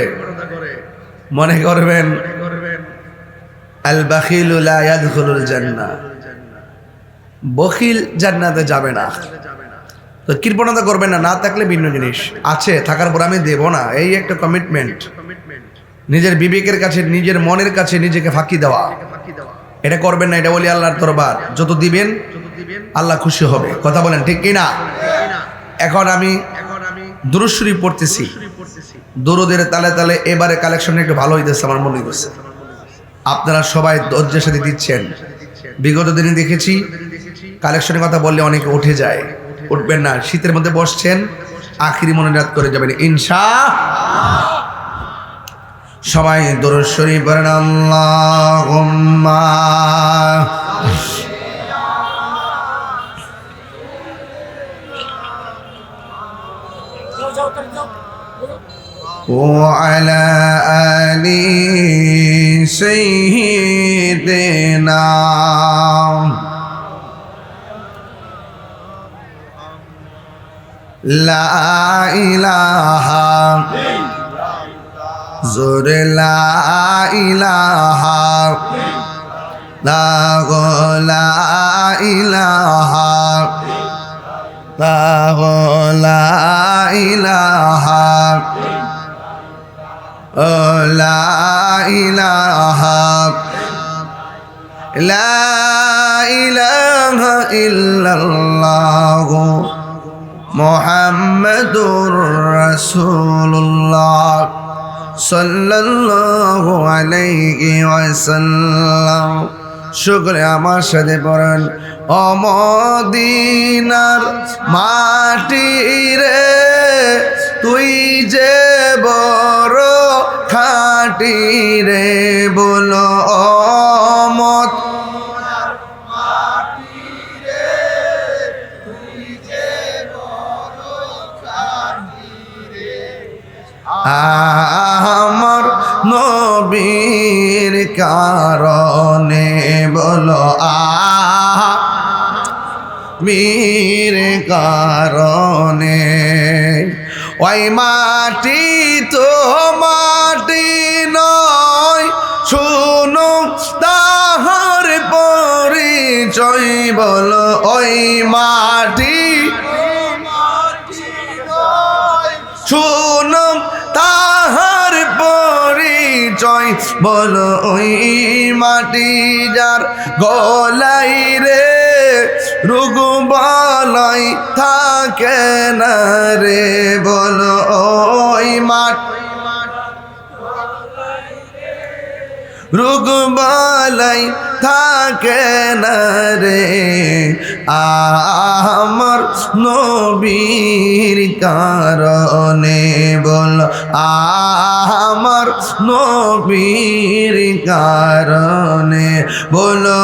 মনে করবেন আল বাখিলু লা ইয়াদখুলুল জান্নাহ, বখিল জান্নাতে যাবে না। তো কৃপণতা করবেন না, না থাকলে ভিন্ন জিনিস, আছে থাকার পর আমি দেব না, এই একটা কমিটমেন্ট। নিজের বিবেকের কাছে, নিজের মনের কাছে নিজেকে ফাঁকি দেওয়া, এটা করবেন না। এটা বলি আল্লাহর দরবার, যত দিবেন আল্লাহ খুশি হবে। কথা বলেন ঠিক কিনা? এখন আমি দুরূদ শরীফ পড়তেছি, দুরূদের তালে তালে এবারে কালেকশন একটু ভালো হইতেছে আমার মনে হইতেছে। আপনারা সবাই ধৈর্যের সাথে দিচ্ছেন। বিগত দিনে দেখেছি কালেকশনের কথা বললে অনেকে উঠে যায়, উঠবেন না। শীতের মধ্যে বসছেন, আখিরি মনে রাত করে যাবেন ইনশাআল্লাহ। সবাই দুরূদ শরীফ পড়েন। আল্লাহুম্মা وعلى آل سيدنا لا إله زور لا إله لا إله لا إله لا إله لا إله إلا الله محمد رسول الله صلى الله عليه وسلم। শুকরে আমার সাথে পড়েন। ও মদিনার মাটি রে, তুই যে বড় খাঁটি রে, বলো মত আমার নবীর কারণে, বলো মীর কারণে। ওই মাটি তো মাটি নয়, শুনো তাহার পরিচয়, বলো ওই মাটি শুনো তাহার পরিচয়, বলো ওই মাটি যার গলাই রে রোগ বালাই থাকে না রে, বলো ওই মাটি রোগ বালাই থাকে না রে। আমার নবীর কারণে, বল আমার নবীর কারণে, বলো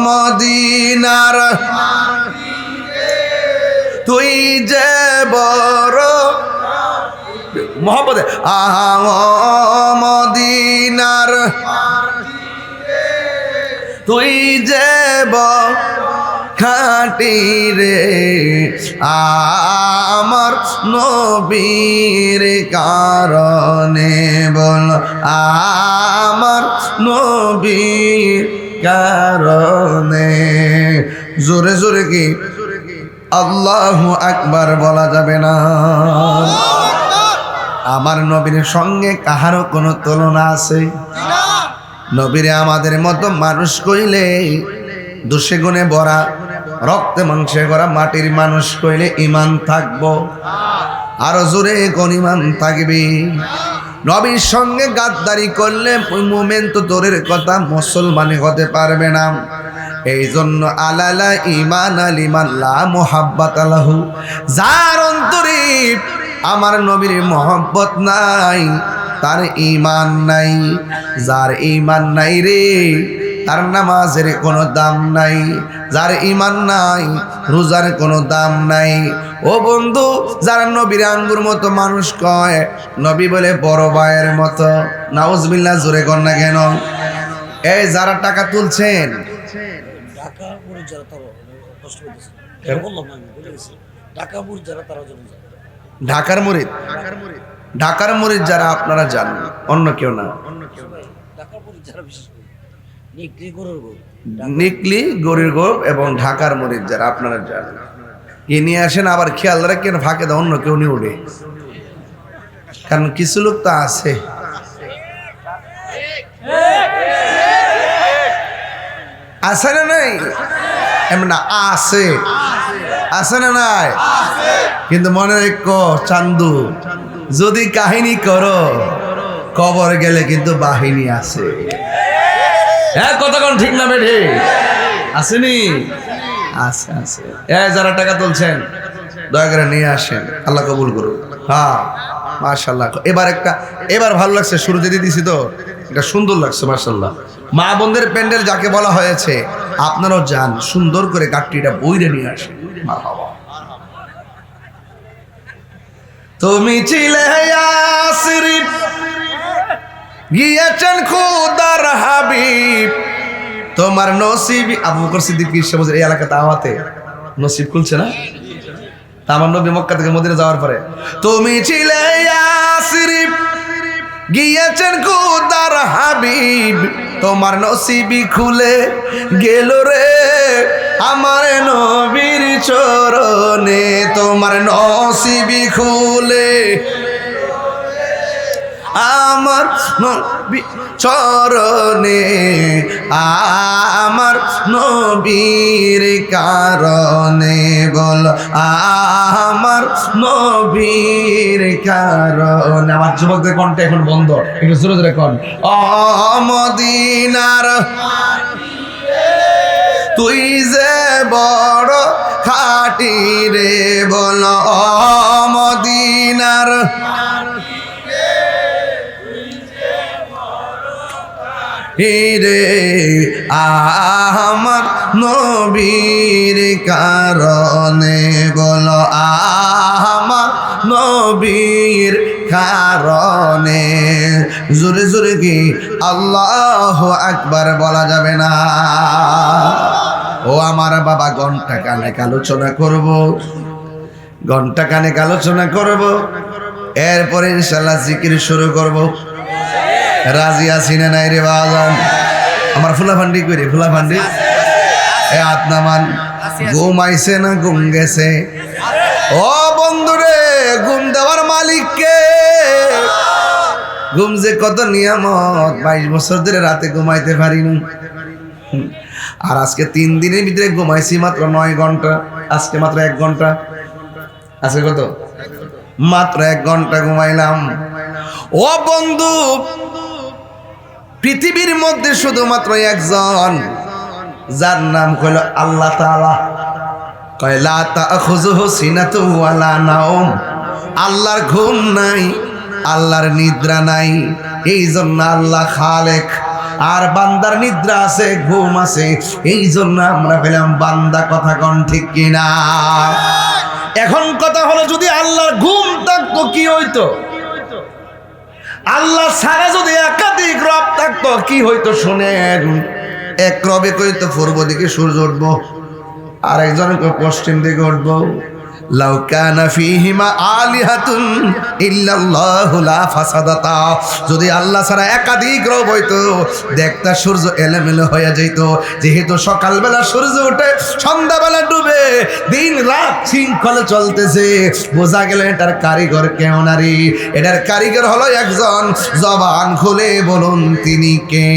মদিনার তুই যে বড় মোহাম্মদ মদিনার তুই যে খাঁটি রে, আমার নবীর কারণে, বল আমার নবীর কারণে। জোরে জোরে কি আল্লাহু আকবার বলা যাবে না? আমার নবীর সঙ্গে কাহারও কোনো তুলনা আছে? নবীরে আমাদের মতো মানুষ কইলে দোষে গুণে ভরা, রক্তে মাংসে করা মাটির মানুষ কইলে ইমান থাকবো, আরো জোরে কোন ইমান থাকবে? নবীর সঙ্গে গাদ্দারি করলে মুমিন তো দূরের কথা, মুসলমানই হতে পারবে না। এই জন্য আলালা ইমান আলিমান লা মুহাব্বাত আলাহু, যার অন্তরে আমার নবীর মহব্বত নাই তার ঈমান নাই। যার ঈমান নাই রে তার নামাজের কোনো দাম নাই, যার ঈমান নাই রোজার কোনো দাম নাই। ও বন্ধু, যারা নবীর আঙ্গুর মতো মানুষ কয়, নবী বলে বড় ভাইয়ের মতো, নাউজুবিল্লাহ জোরে কর না কেন? এই যারা টাকা তুলছেন, বললাম না, আমি বলে গেছি ঢাকা মুড়ি যারা তারা যেন যায়। ঢাকার মুরিদ, ঢাকার মুরিদ যারা আপনারা জানেন, অন্য কেউ না। ঢাকা মুড়ি যারা বিশেষ করে নিকলি গরুর গরু নিকলি গরির গোপ এবং ঢাকার মুরিদ যারা আপনারা জানেন, এ নিয়ে আসেন। আবার খেয়াল রাখেন ফাঁকে দাও অন্য কেউ নিয়ে উঠে, কারণ কিছু লোক তো আছে আছে না নাই, এমন না আছে, আছে না নাই, কিন্তু মনে রেখো চান্দু, যদি কাহিনী করো কবর গেলে কিন্তু বাহিনী আছে। হ্যাঁ কথা কোন ঠিক না বেঠে আসেনি, আছে আছে। যারা টাকা তুলছেন দয়া করে নিয়ে আসেন, আল্লাহ কবুল করুন। হ্যাঁ মাশাআল্লাহ। এবার ভালো লাগছে, শুরুতে দিয়ে দিছি তো, এটা সুন্দর লাগছে মাশাআল্লাহ। মা বোনদের প্যান্ডেল যাকে বলা হয়েছে, আপনারাও যান সুন্দর করে গাট্টিটা বইরে নিয়ে আসেন। মারহাবা। তুমি ছিলে ইয়াসরিব, গিয়েছেন খুদার হাবিব, তোমার নসিব। আবু বকর সিদ্দিক এই এলাকাতে আওয়াতে নসিব খুলছে না, তা আমার নবী মক্কা থেকে মদিনা যাওয়ার পরে, তুমি ছিলে ইয়াসরিব, গিয়েছেন খুদার হাবিব, তোমার নসিবি খুলে গেল রে আমার নবীর চরণে, তোমার নসিবি খুলে আমার নবীর চরণে, আমার নবীর কারণে, বল আমার নবীর কারণে। আমার যুবকদের কণ্ঠে এখন বন্ধ, একটু জোরে জোরে কন। মদিনার তুই যে বড় খাটি রে, বল মদিনার রে আমার নবীর কারণে, বল আমার নবীর কারণে। জোরে জোরে কি আল্লাহু আকবার বলা যাবে না? ও আমার বাবা, ঘন্টা কানেক আলোচনা করব, ঘন্টা কানেক আলোচনা করব, এরপরে ইনশাআল্লাহ জিকির শুরু করব। রাজি আছি না নাই রে বাজান? আমার ফুলাফান্ডি করি, ফুলাফান্ডি এ আত্মামান ঘুম আইছে না ঘুম গেছে? ও বন্ধু রে, ঘুম দেওয়ার মালিককে, ঘুম যে কত নিয়ামত, 22 বছর ধরে রাতে ঘুমাইতে পারিনি, আর আজকে 3 দিনের ভিতরে ঘুমাইছি মাত্র 9 ঘন্টা। আজকে মাত্র 1 ঘন্টা, আজকে কত? মাত্র 1 ঘন্টা ঘুমাইলাম। ও বন্ধু, পৃথিবীর মধ্যে শুধুমাত্র একজন, যার নাম হলো আল্লাহ তাআলা। কয় লা তাখুযুহু সিনাতু ওয়ালা নাওম, আল্লাহর ঘুম নাই, আল্লাহর নিদ্রা নাই। এই জন্য আল্লাহ খালেক, আর বান্দার নিদ্রা আছে, ঘুম আছে, এই জন্য আমরা পেলাম বান্দা। কথা কোন ঠিক কিনা? এখন কথা হলো, যদি আল্লাহর ঘুম থাকতো কি হইতো? আল্লাহ ছাড়া যদি একাধিক রব থাকতো কি হইতো শুনেন। এক রবে কইতো পূর্ব দিকে সূর্য উঠবো, আর একজন পশ্চিম দিকে উঠবো। লাউ কানা ফীহিমা আলিহাতুন ইল্লাল্লাহু লা ফাসাদাতা, যদি আল্লাহ ছাড়া একাধিক রব হইতো, দেখতা সূর্য এলোমেলো হয়ে যেত। যেহেতু সকালবেলা সূর্য ওঠে, সন্ধ্যাবেলা ডুবে, দিন রাত শৃঙ্খলে চলতেছে, বোঝা গেল এটার কারিগর কেউ নারী, এটার কারিগর হলো একজন। জবান খুলে বলুন তিনি কে?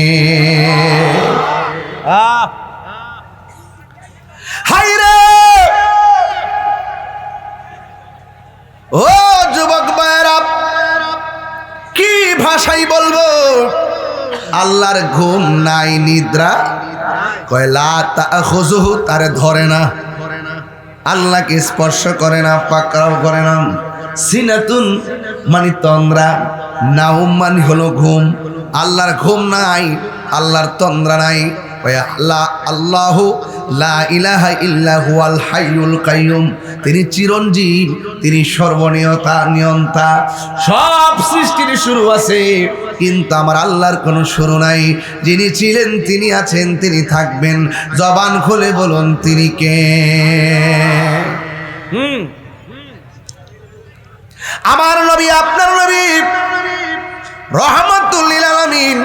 হায়রে ও যুবক ভাইরা, কি ভাষাই বলবো? আল্লাহর ঘুম নাই, নিদ্রা কয় লা তাখুযুহু, তারে ধরে না, আল্লাহকে স্পর্শ করে না, পাকড়াও করে না। সিনাতুন মানে তন্দ্রা, নাউম মানে হলো ঘুম। আল্লাহর ঘুম নাই, আল্লাহর তন্দ্রা নাই। আল্লাহু লা ইলাহা ইল্লা হুয়াল হাইয়ুল কাইয়ুম, তিনি চিরঞ্জীব, তিনি সর্বনিয়তা নিয়ন্তা। সব সৃষ্টির শুরু আছে, কিন্তু আমার আল্লাহর কোনো শুরু নাই। যিনি ছিলেন, তিনি আছেন, তিনি থাকবেন। জবান খুলে বলুন তিনি কে? আমার নবী, আপনার নবী রহমাতুল লিল আলামিন,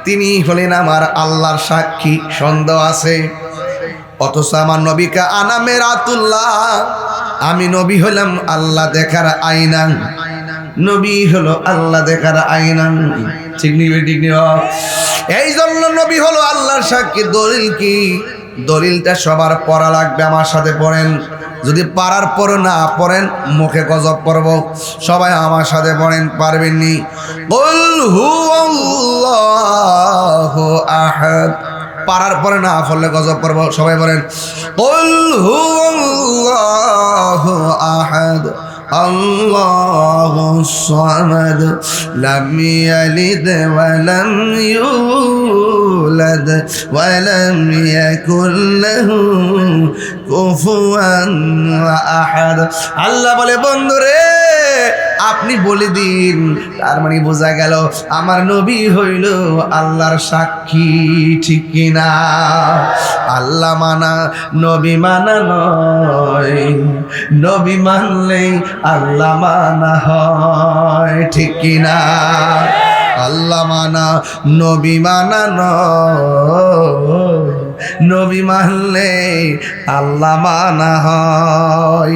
তিনি হলেন আমার আল্লাহর সাক্ষী। সন্দেহ আছে? অথচ আমার নবীকে আনা মেরাতুল্লাহ, আমি নবী হলাম আল্লাহ দেখার আয়না। নবী হলো আল্লাহ দেখার আয়না। ঠিক নিবে, ঠিক নিব। এই জন্য নবী হলো আল্লাহর সাক্ষী। দলিল কি? দলিলটা সবার পড়া লাগবে। আমার সাথে পড়েন। যদি পারার পর না পড়েন মুখে গজব পড়ব। সবাই আমার সাথে পড়েন, পারবেননি? কুল হুয়াল্লাহু আহাদ। পারার পরে না পড়লে গজব পড়ব। সবাই বলেন কুল হুয়াল্লাহু আহাদ আল্লাহুস সামাদ লাম ইয়ালিদ ওয়া লাম ইউলাদ ওয়া লাম ইয়াকুল লাহু কুফুয়ান আহাদ। আল্লাহ বলে, বন্ধুরে আপনি বলে দিন। তার মানে বোঝা গেল আমার নবী হইল আল্লাহর সাক্ষী। ঠিক কিনা? আল্লাহ মানা নবী মানা নয়, নবী মানলে আল্লাহ মানা হয়। ঠিক কিনা? আল্লাহ মানা নবী মানা নয়, নবী মানলে আল্লাহ মানা হয়।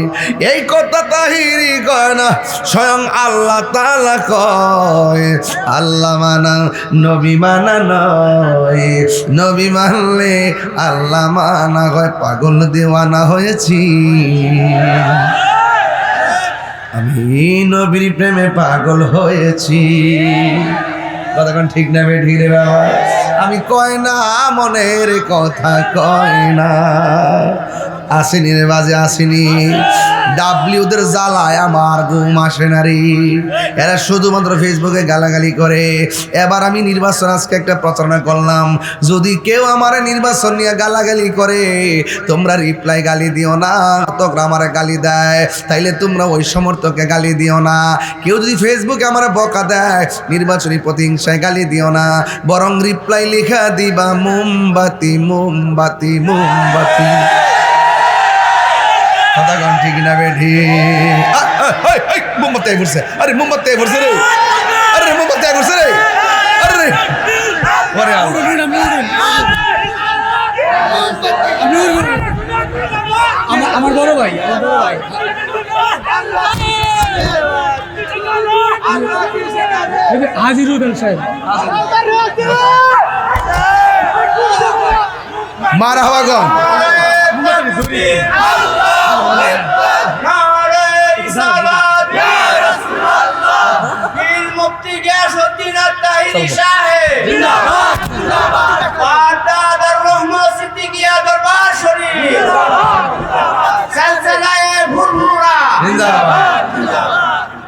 এই কথা তাহিরি কয় না, স্বয়ং আল্লাহ তাআলা কয় আল্লাহ মানা নবী মানা নয়, নবী মানলে আল্লাহ মানা হয়। পাগল দিওয়ানা হয়েছি আমি, নবীর প্রেমে পাগল হয়েছি। কতক্ষণ ঠিক না? ঠিক রে বাবা? আমি কয় না মনের কথা কয় না। আসেনি রে বাজে, আসেনি। ডাব্লিউদের জ্বালায় আমার ঘুম আসে না রে। এরা শুধুমাত্র ফেসবুকে গালাগালি করে। এবার আমি নির্বাচন আজকে একটা প্রচারণা করলাম, যদি কেউ আমার নির্বাচন নিয়ে গালাগালি করে তোমরা রিপ্লাই গালি দিও না। তখন আমার গালি দেয়, তাইলে তোমরা ওই সমর্থককে গালি দিও না। কেউ যদি ফেসবুকে আমার বকা দেয়, নির্বাচনী প্রতিহিংসায় গালি দিও না, বরং রিপ্লাই লেখা দিবা মোমবাতি মোমবাতি মোমবাতি। কথাগণ ঠিক না বেঠি? মোমবাতি পড়ছে, আরে মোমবাতি পড়ছে রে, আরে মোমবাতি পড়ছে রে, আরে ওরে আমার বড় ভাই, হাজিরুদ্দিন সাহেব। মারহাবাগণ।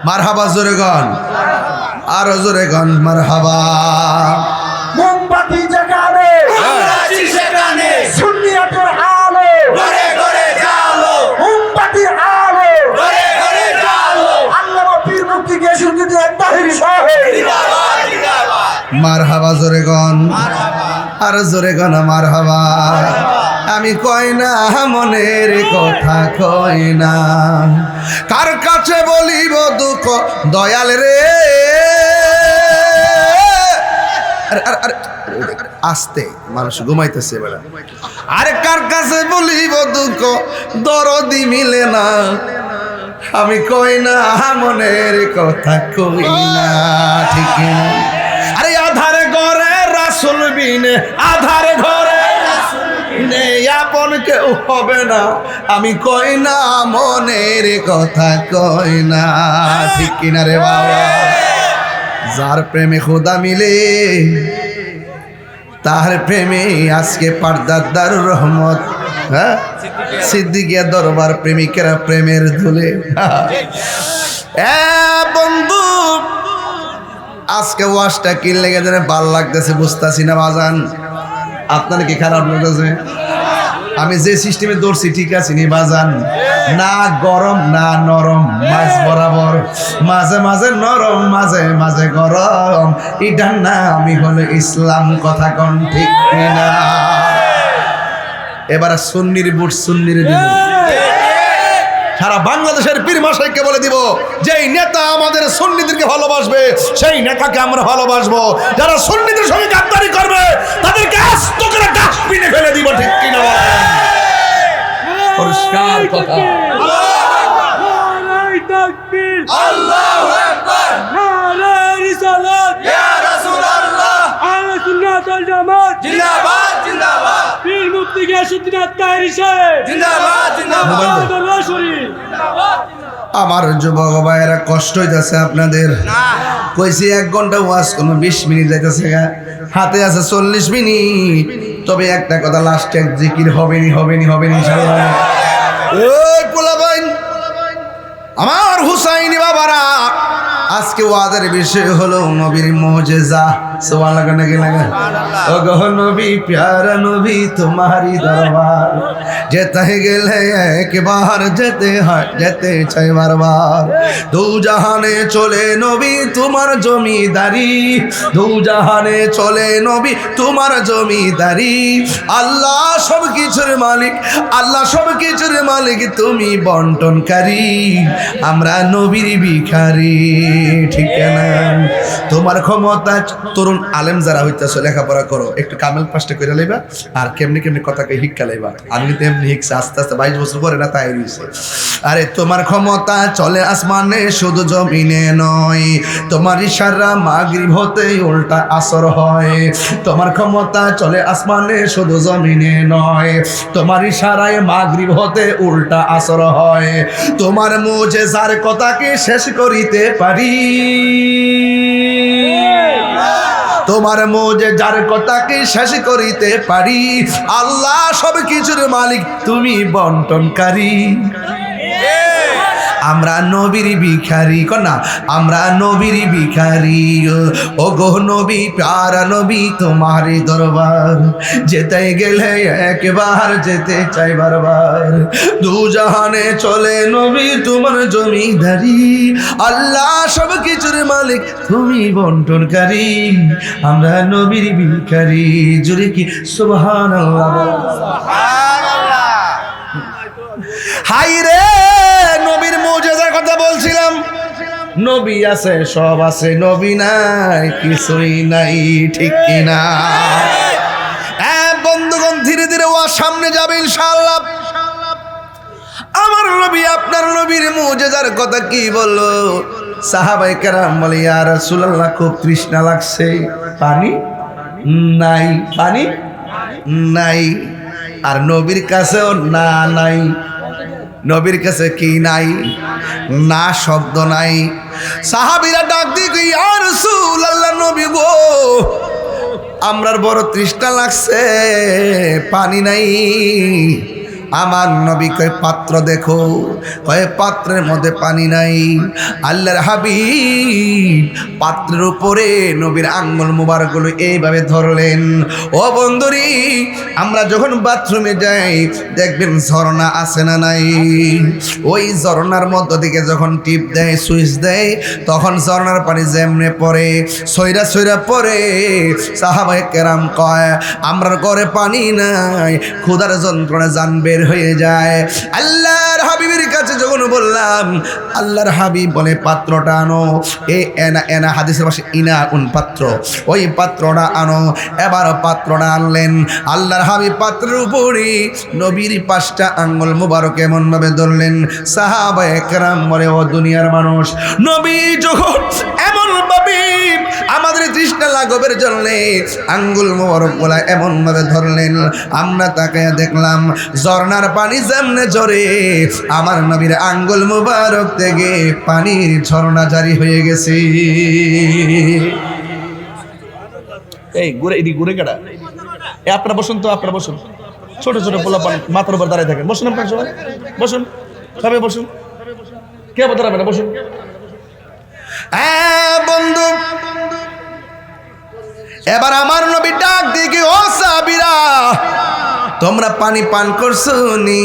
মারহাবা জোরে গন, আরো জোরে গন মারহাবা। মোমবাতি জাগাবে সেখানে, সুন্নিয়তের আলো ঘরে ঘরে জ্বালো, মোমবাতির আলো ঘরে ঘরে জ্বালো। আল্লাহ পীর মুক্তি গিয়ে শুনতে তাহিরি সাহেব মারহাবা জোরে গন, আর জোরে গন মারহাবা। আমি কই না মনের কথা কই না, কার কাছে বলিব দুঃখ দয়াল রে। আস্তে, মানুষ ঘুমাইতেছে বেলা। আরে কার কাছে বলিব দুঃখ দরদি মিলে না, আমি কই না মনের কথা কই না। ঠিক না? আরে আধারে ঘরে রাসূল বিনে, আধারে ঘরে আপন কেউ হবে না, আমি কই না মনের কথা কই না। ঠিক কিনা রে বাবা? যার প্রেমে খোদা মিলে তার প্রেমে আজকে পর্দার দারুর রহমত, হ্যাঁ, সিদ্দিকিয়া দরবার প্রেমিকেরা প্রেমের ধুলে। বন্ধু আজকে ওয়াজটা কি লেগে যেন ভাল লাগতেছে বুঝতেছি না বাজান। আপনার কি খারাপ লাগতেছে? আমি যে সিস্টেমে দৌড়ছি ঠিক আছে নি বাজান? না গরম না নরম, মাঝ বরাবর, মাঝে মাঝে নরম মাঝে মাঝে গরম, এটার নামই হলো ইসলাম। কথা কোন ঠিক কিনা? এবার সুন্নির বুট সুন্নির দিব। সারা বাংলাদেশের পীর মাশাইখকে বলে দিব, যেই নেতা আমাদের সুন্নিদেরকে ভালোবাসবে সেই নেতাকে আমরা ভালোবাসবো। যারা সুন্নিদের সঙ্গে গাদ্দারি করবে তাদেরকে আস্ত করে ডাস্টবিনে ফেলে দিব। ঠিক কিনা বলেন? পরিষ্কার কথা। নারায়ে তাকবীর, আল্লাহু আকবার, নারায়ে রিসালাত, ইয়া রাসূলুল্লাহ, আহলে সুন্নাত ওয়াল জামাত জিন্দাবাদ জিন্দাবাদ, পীর মুফতি গিয়াসউদ্দিন আত-তাহেরী সাহেব জিন্দাবাদ জিন্দাবাদ, দরবার শরীফ জিন্দাবাদ। আমার যুবক ভাইয়েরা কষ্ট হইতেছে আপনাদের। কইছি 1 ঘন্টা ওয়াজ কোনো 20 মিনিট যাইতেছে, হাতে আছে 40 মিনিট। তবে একটা কথা, লাস্টে এক জিকির হবেনি ইনশাআল্লাহ। ওই পোলাপাইন, আমার হুসাইনি বাবারা, আজকে ওয়াজের বিষয় হলো নবীর মুজিজা। সুবহানাল্লাহ নাকি লাগা? ও গো নবী, প্যারা নবী, তোমারই দরবার যেতে গেলে একবার যেতে হয়, যেতে চাই বারবার। দু জাহানে চলে নবী তোমার জমিদারি, দু জাহানে চলে নবী তোমার জমিদারি। আল্লাহ সব কিছুর মালিক, আল্লাহ সব কিছুর মালিক, তুমি বন্টনকারী, আমরা নবীর ভিখারি। ঠিক না? তোমার ক্ষমতা, তরুণ আলেম যারা হইতেছ, লেখাপড়া করো, একটু কামেল পাশটা করে লাইবা, আর কেমনি কেমনি কথাকে হিক্কা লাইবা। আমি কিন্তু এমনি হিকছে, আস্তে আস্তে 22 বছর পরে না তাই হইছে। আরে তোমার ক্ষমতা চলে আসমানে শুধু জমিনে নয়, তোমার ইশারা মাগরিব হতে উল্টা আসর হয়। তোমার ক্ষমতা চলে আসমানে শুধু জমিনে নয়, তোমার ইশারায় মাগরিব হতে উল্টা আসর হয়। তোমার মুজিজার কথাকে শেষ করিতে পারি, তোমার মুজিজার কথাকে শেষ করিতে পারি। আল্লাহ সব কিছুর মালিক, তুমি বন্টনকারী, আমরা নবীর ভিখারি। কন্যা, আমরা নবীর ভিখারি। ও গো নবী, প্যারা নবী, তোমারই দরবার যেতে গেলে একবার যেতে চাই বারবার। দু জাহানে চলে নবী তোমার জমিদারি, আল্লাহ সব কিছুর মালিক, তুমি বন্টনকারী, আমরা নবীর ভিখারি। জুড়ে কি সুবহানাল্লাহ? হাই রে, নবীর মুজিজার কথা বলছিলাম। নবী আছে, সব আছে, নবী নাই কিছুই নাই। ঠিক কিনা? বন্ধুগণ, ধীরে ধীরে ও সামনে যাবে ইনশাআল্লাহ। আমার নবী, আপনার নবীর মুজিজার কথা কি বললো? সাহাবায়ে কেরাম বলে, ইয়া রাসূলুল্লাহ, খুব তৃষ্ণা লাগছে, পানি নাই, পানি নাই। আর নবীর কাছেও না নাই। নবীর কাছে কি নাই? না শব্দ নাই। সাহাবীরা ডাক দিয়ে, ইয়া রাসূলুল্লাহ, নবী গো, আমরার বড় তৃষ্ণা লাগছে, পানি নাই। আমার নবী কয়, পাত্র দেখো। কয়, পাত্রের মধ্যে পানি নাই। আল্লাহর হাবিব পাত্রের উপরে নবীর আঙ্গুল মুবারকগুলো এইভাবে ধরলেন। ও বন্ধুরি, আমরা যখন বাথরুমে যাই দেখবেন ঝর্ণা আছে না নাই? ওই ঝর্ণার মধ্য থেকে যখন টিপ দেয়, সুইচ দেয়, তখন ঝর্ণার পানি যেমনে পড়ে, সইরা সইরা পড়ে। সাহাবায়ে কেরাম কয়, আমরার ঘরে পানি নাই, ক্ষুধার যন্ত্রণা জান বের হয়ে যায়। আল্লাহর হাবিবের কাছে যখন বললাম, আল্লাহর হাবিব বলে, পাত্রটা আনো। এই এনা হাদিসের পাশে ইনা উন পাত্র, ওই পাত্রটা আনো। এবার পাত্রটা আনলেন। আল্লাহর হাবিব পাত্রের উপরে নবীর 5টা আঙ্গুল মুবারক এমন ভাবে ধরলেন। সাহাবায়ে কেরাম বলে, ও দুনিয়ার মানুষ, নবী যখন এমন ভাবে আমাদের তৃষ্ণা লাঘবের জন্য আঙ্গুল মোবারক গুলা এমন ভাবে ধরলেন, আমরা তাকে দেখলাম ঝর্ণার পানি যেমনে ঝরে, আমার নবীর আঙ্গুল মোবারক থেকে পানির ঝর্ণা জারি হয়ে গেছে। এই ঘুরে, এদিকে ঘুরে কাটা। আপনারা বসুন তো, আপনারা বসুন। ছোট ছোট পোলাপান মাথার উপর দাঁড়িয়ে থাকেন। বসুন আপনারা সবাই, বসুন, সবাই বসুন। কে দাঁড়াবে না? বসুন। বন্ধু, এবার আমার নবী ডাক দিকে, ও সাহাবীরা, তোমরা পানি পান করছো নি?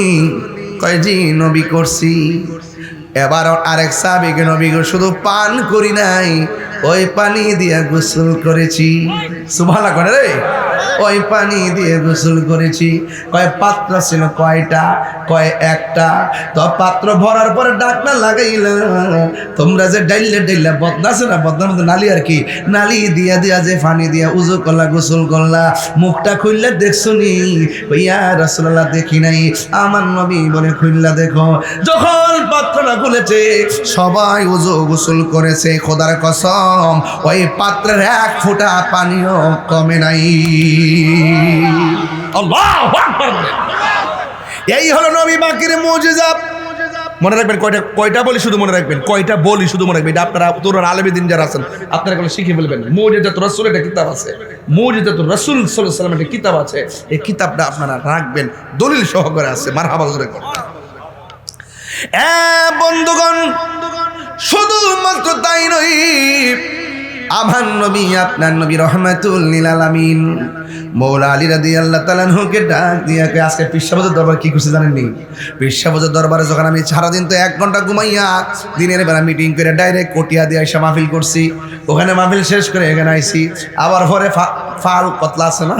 কয় জি নবী করছি। এবার আরেক সাহাবীকে নবী গো শুধু পান করি নাই, ওই পানি দিয়ে গোসল করেছি। সুবহানাল্লাহ করে রে, ওই পানি দিয়ে গোসল করেছি। কয় পাত্র ছিল কয়টা? কয় একটা। তো পাত্র ভরার পরে ডাকনা লাগাইল, তোমরা যে ডাইলে বদনা আছে না, বদনার মধ্যে নালি আর কি, নালি দিয়া দিয়া যে পানি দিয়া উজু করলা, গোসল করলা, মুখটা খুললে দেখছো নি? ইয়া রাসূলুল্লাহ দেখি নাই। আমার নবী বলে খুললা দেখো। যখন পাত্রটা খুলেছে সবাই উজু গোসল করেছে, খোদার কসম ওই পাত্রের এক ফোঁটা পানিও কমে নাই। আল্লাহু আকবার। এই হলো নবী পাকের মুজিজা। মনে রাখবেন কয়টা বলি শুধু মনে রাখবেন, কয়টা বলি শুধু মনে রাখবেন। আপনারা তরুণ আলেমী দিন যারা আছেন আপনারা এগুলো শিখে ফেলবেন। মুজিজাতুর রাসূল একটা কিতাব আছে, মুজিজাতুর রাসূল সাল্লাল্লাহু আলাইহি ওয়াসাল্লাম একটা কিতাব আছে। এই কিতাবটা আপনারা রাখবেন, দলিল সহকারে আছে। মারহাবা জোরে করুন। বন্ধুগণ, শুধুমাত্র তাই নয়, আমার নবী আপনার নবী রহমাতুল লিল আলামিন মৌলা আলী রাদিয়াল্লাহু তাআলা আনহুকে ডাক দিয়ে আজকে পীর সাহেবের দরবার কি করছে জানেন নি? পীর সাহেবের দরবারে যখন আমি সারাদিন তো 1 ঘন্টা ঘুমাইয়া দিনের বেলা মিটিং করে ডাইরেক্ট কটিয়া দিয়ে এসে মাহফিল করছি, ওখানে মাহফিল শেষ করে এখানে আইছি। আবার পরে ফাল কতলা আছে না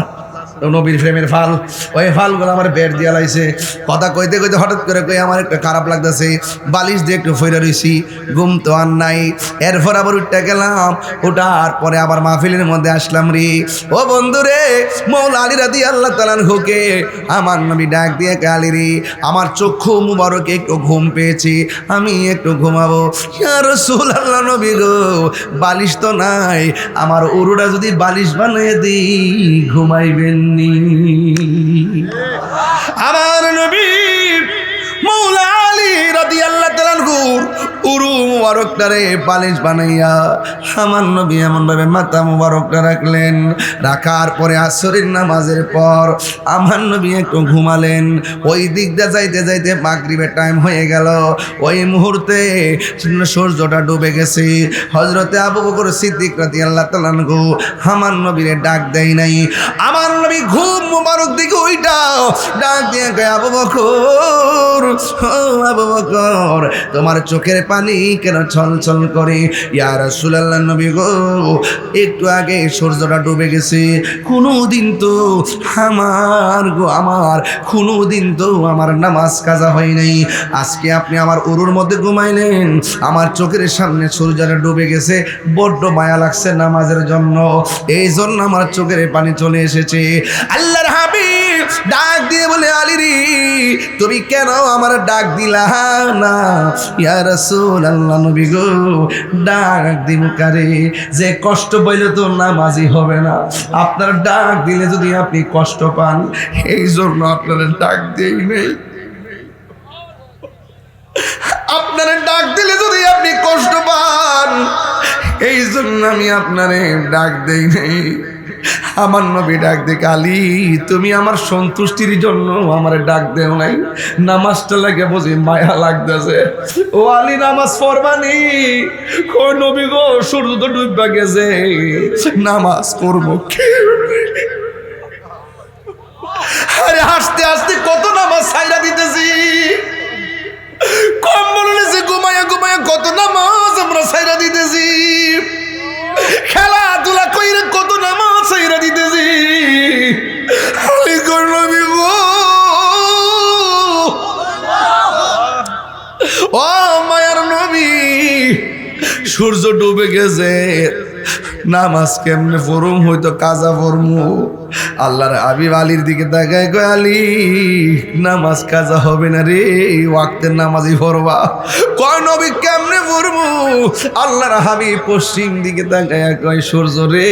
নবীর ফ্রেমের ফাল, ওই ফালগুলো আমার বেড দিয়া লাইছে। কথা কইতে কইতে হঠাৎ করে কই আমার একটু খারাপ লাগতেছে, বালিশ দিয়ে একটু ফইরা রইছি, ঘুম তো আর নাই। এরপর আবার উঠতে গেলাম, ওঠার পরে আবার মাহফিলের মধ্যে আসলাম রে। ও বন্ধু রে, মৌলা আলী রাদিয়াল্লাহু তাআলা আনহুকে আমার নবী ডাক দিয়ে কালি রে, আমার চক্ষু মুবারকে একটু ঘুম পেয়েছি, আমি একটু ঘুমাবো। ইয়া রাসূলুল্লাহ নবী গো, বালিশ তো নাই, আমার উরুটা যদি বালিশ বানিয়ে দিই ঘুমাইবেন। আমার নবী মৌলা আলী রাদিয়াল্লাহু তাআলা আনহুর উরু মুবারকটারে বালিশ বানাইয়া আমার নবী এমন ভাবে মাথা মুবারকটা রাখলেন। রাখার পরে আসরের নামাজের পর আমার নবী একটু ঘুমালেন। ওই দিক দিয়ে যাইতে যাইতে মাগরিবের টাইম হয়ে গেল। ওই মুহূর্তে সূর্যটা ডুবে গেছে। হযরতে আবু বকর সিদ্দিক রাদিয়াল্লাহু তাআলা আনহু আমার নবীরে ডাক দেয় নাই। আমার নবী ঘুম মুবারক দিকে ওইটা ডাক দিয়ে কয়, আবু বকর, ও আবু বকর, তোমার চোখের পানি কেন ছলছল করে? ইয়া রাসূলুল্লাহ নবী গো, একটু আগে সূর্যটা ডুবে গেছে, কোনোদিন তো আমার কোনোদিন তো আমার নামাজ কাজা হয় নাই। আজকে আপনি আমার উরুর মধ্যে ঘুমাইলেন, আমার চোখের সামনে সূর্যটা ডুবে গেছে, বড্ড মায়া লাগছে নামাজের জন্য, এই জন্য আমার চোখের পানি চলে এসেছে। আল্লাহর হাবিব ডাক দিয়ে বলে, আলী রে, তুমি কেন আমার ডাক দিলা না? ইয়া রাসূলুল্লাহ নবী গো, ডাক দিন কারে? যে কষ্ট পাইলে তো নামাজি হবে না, আপনার ডাক দিলে যদি আপনি কষ্ট পান, এই জন্য আপনার ডাক দেই নেই। আপনার ডাক দিলে যদি আপনি কষ্ট পান, এই জন্য আমি আপনারে ডাক দেই নেই। আমার নবী ডাক দে, আলী তুমি আমার সন্তুষ্টির জন্য আমার ডাক দেও নাই, নামাজটা লাগে বুঝি মায়া লাগতেছে। ও আলী নামাজ পড়বানি? কই নবী গো, সূর্য তো ডুববা গেছে, নামাজ করবো কি? আরে হাসতে হাসতে কত নামাজ ছাইরা দিতেছি, কম্বল নিচে ঘুমাইয়া ঘুমাইয়া কত নামাজ আমরা ছাইরা দিতেছি, খেলাধুলা কইরা কত নামাজ ছাইরা দিতেছি। নবী গো, ও মায়ার নবী, সূর্য ডুবে গেছে, নামাজ কেমনে পড়ুম? হয়তো কাজা পড়মু। আল্লাহর হাবিব আলীর দিকে তাকায় কয়, আলী নামাজ কাজা হবে না রে, ওয়াক্তের নামাজই পড়বা। কয় নবী কেমনে পড়মু? আল্লাহর হাবিব পশ্চিম দিকে তাকায় কয়, সূর্য রে,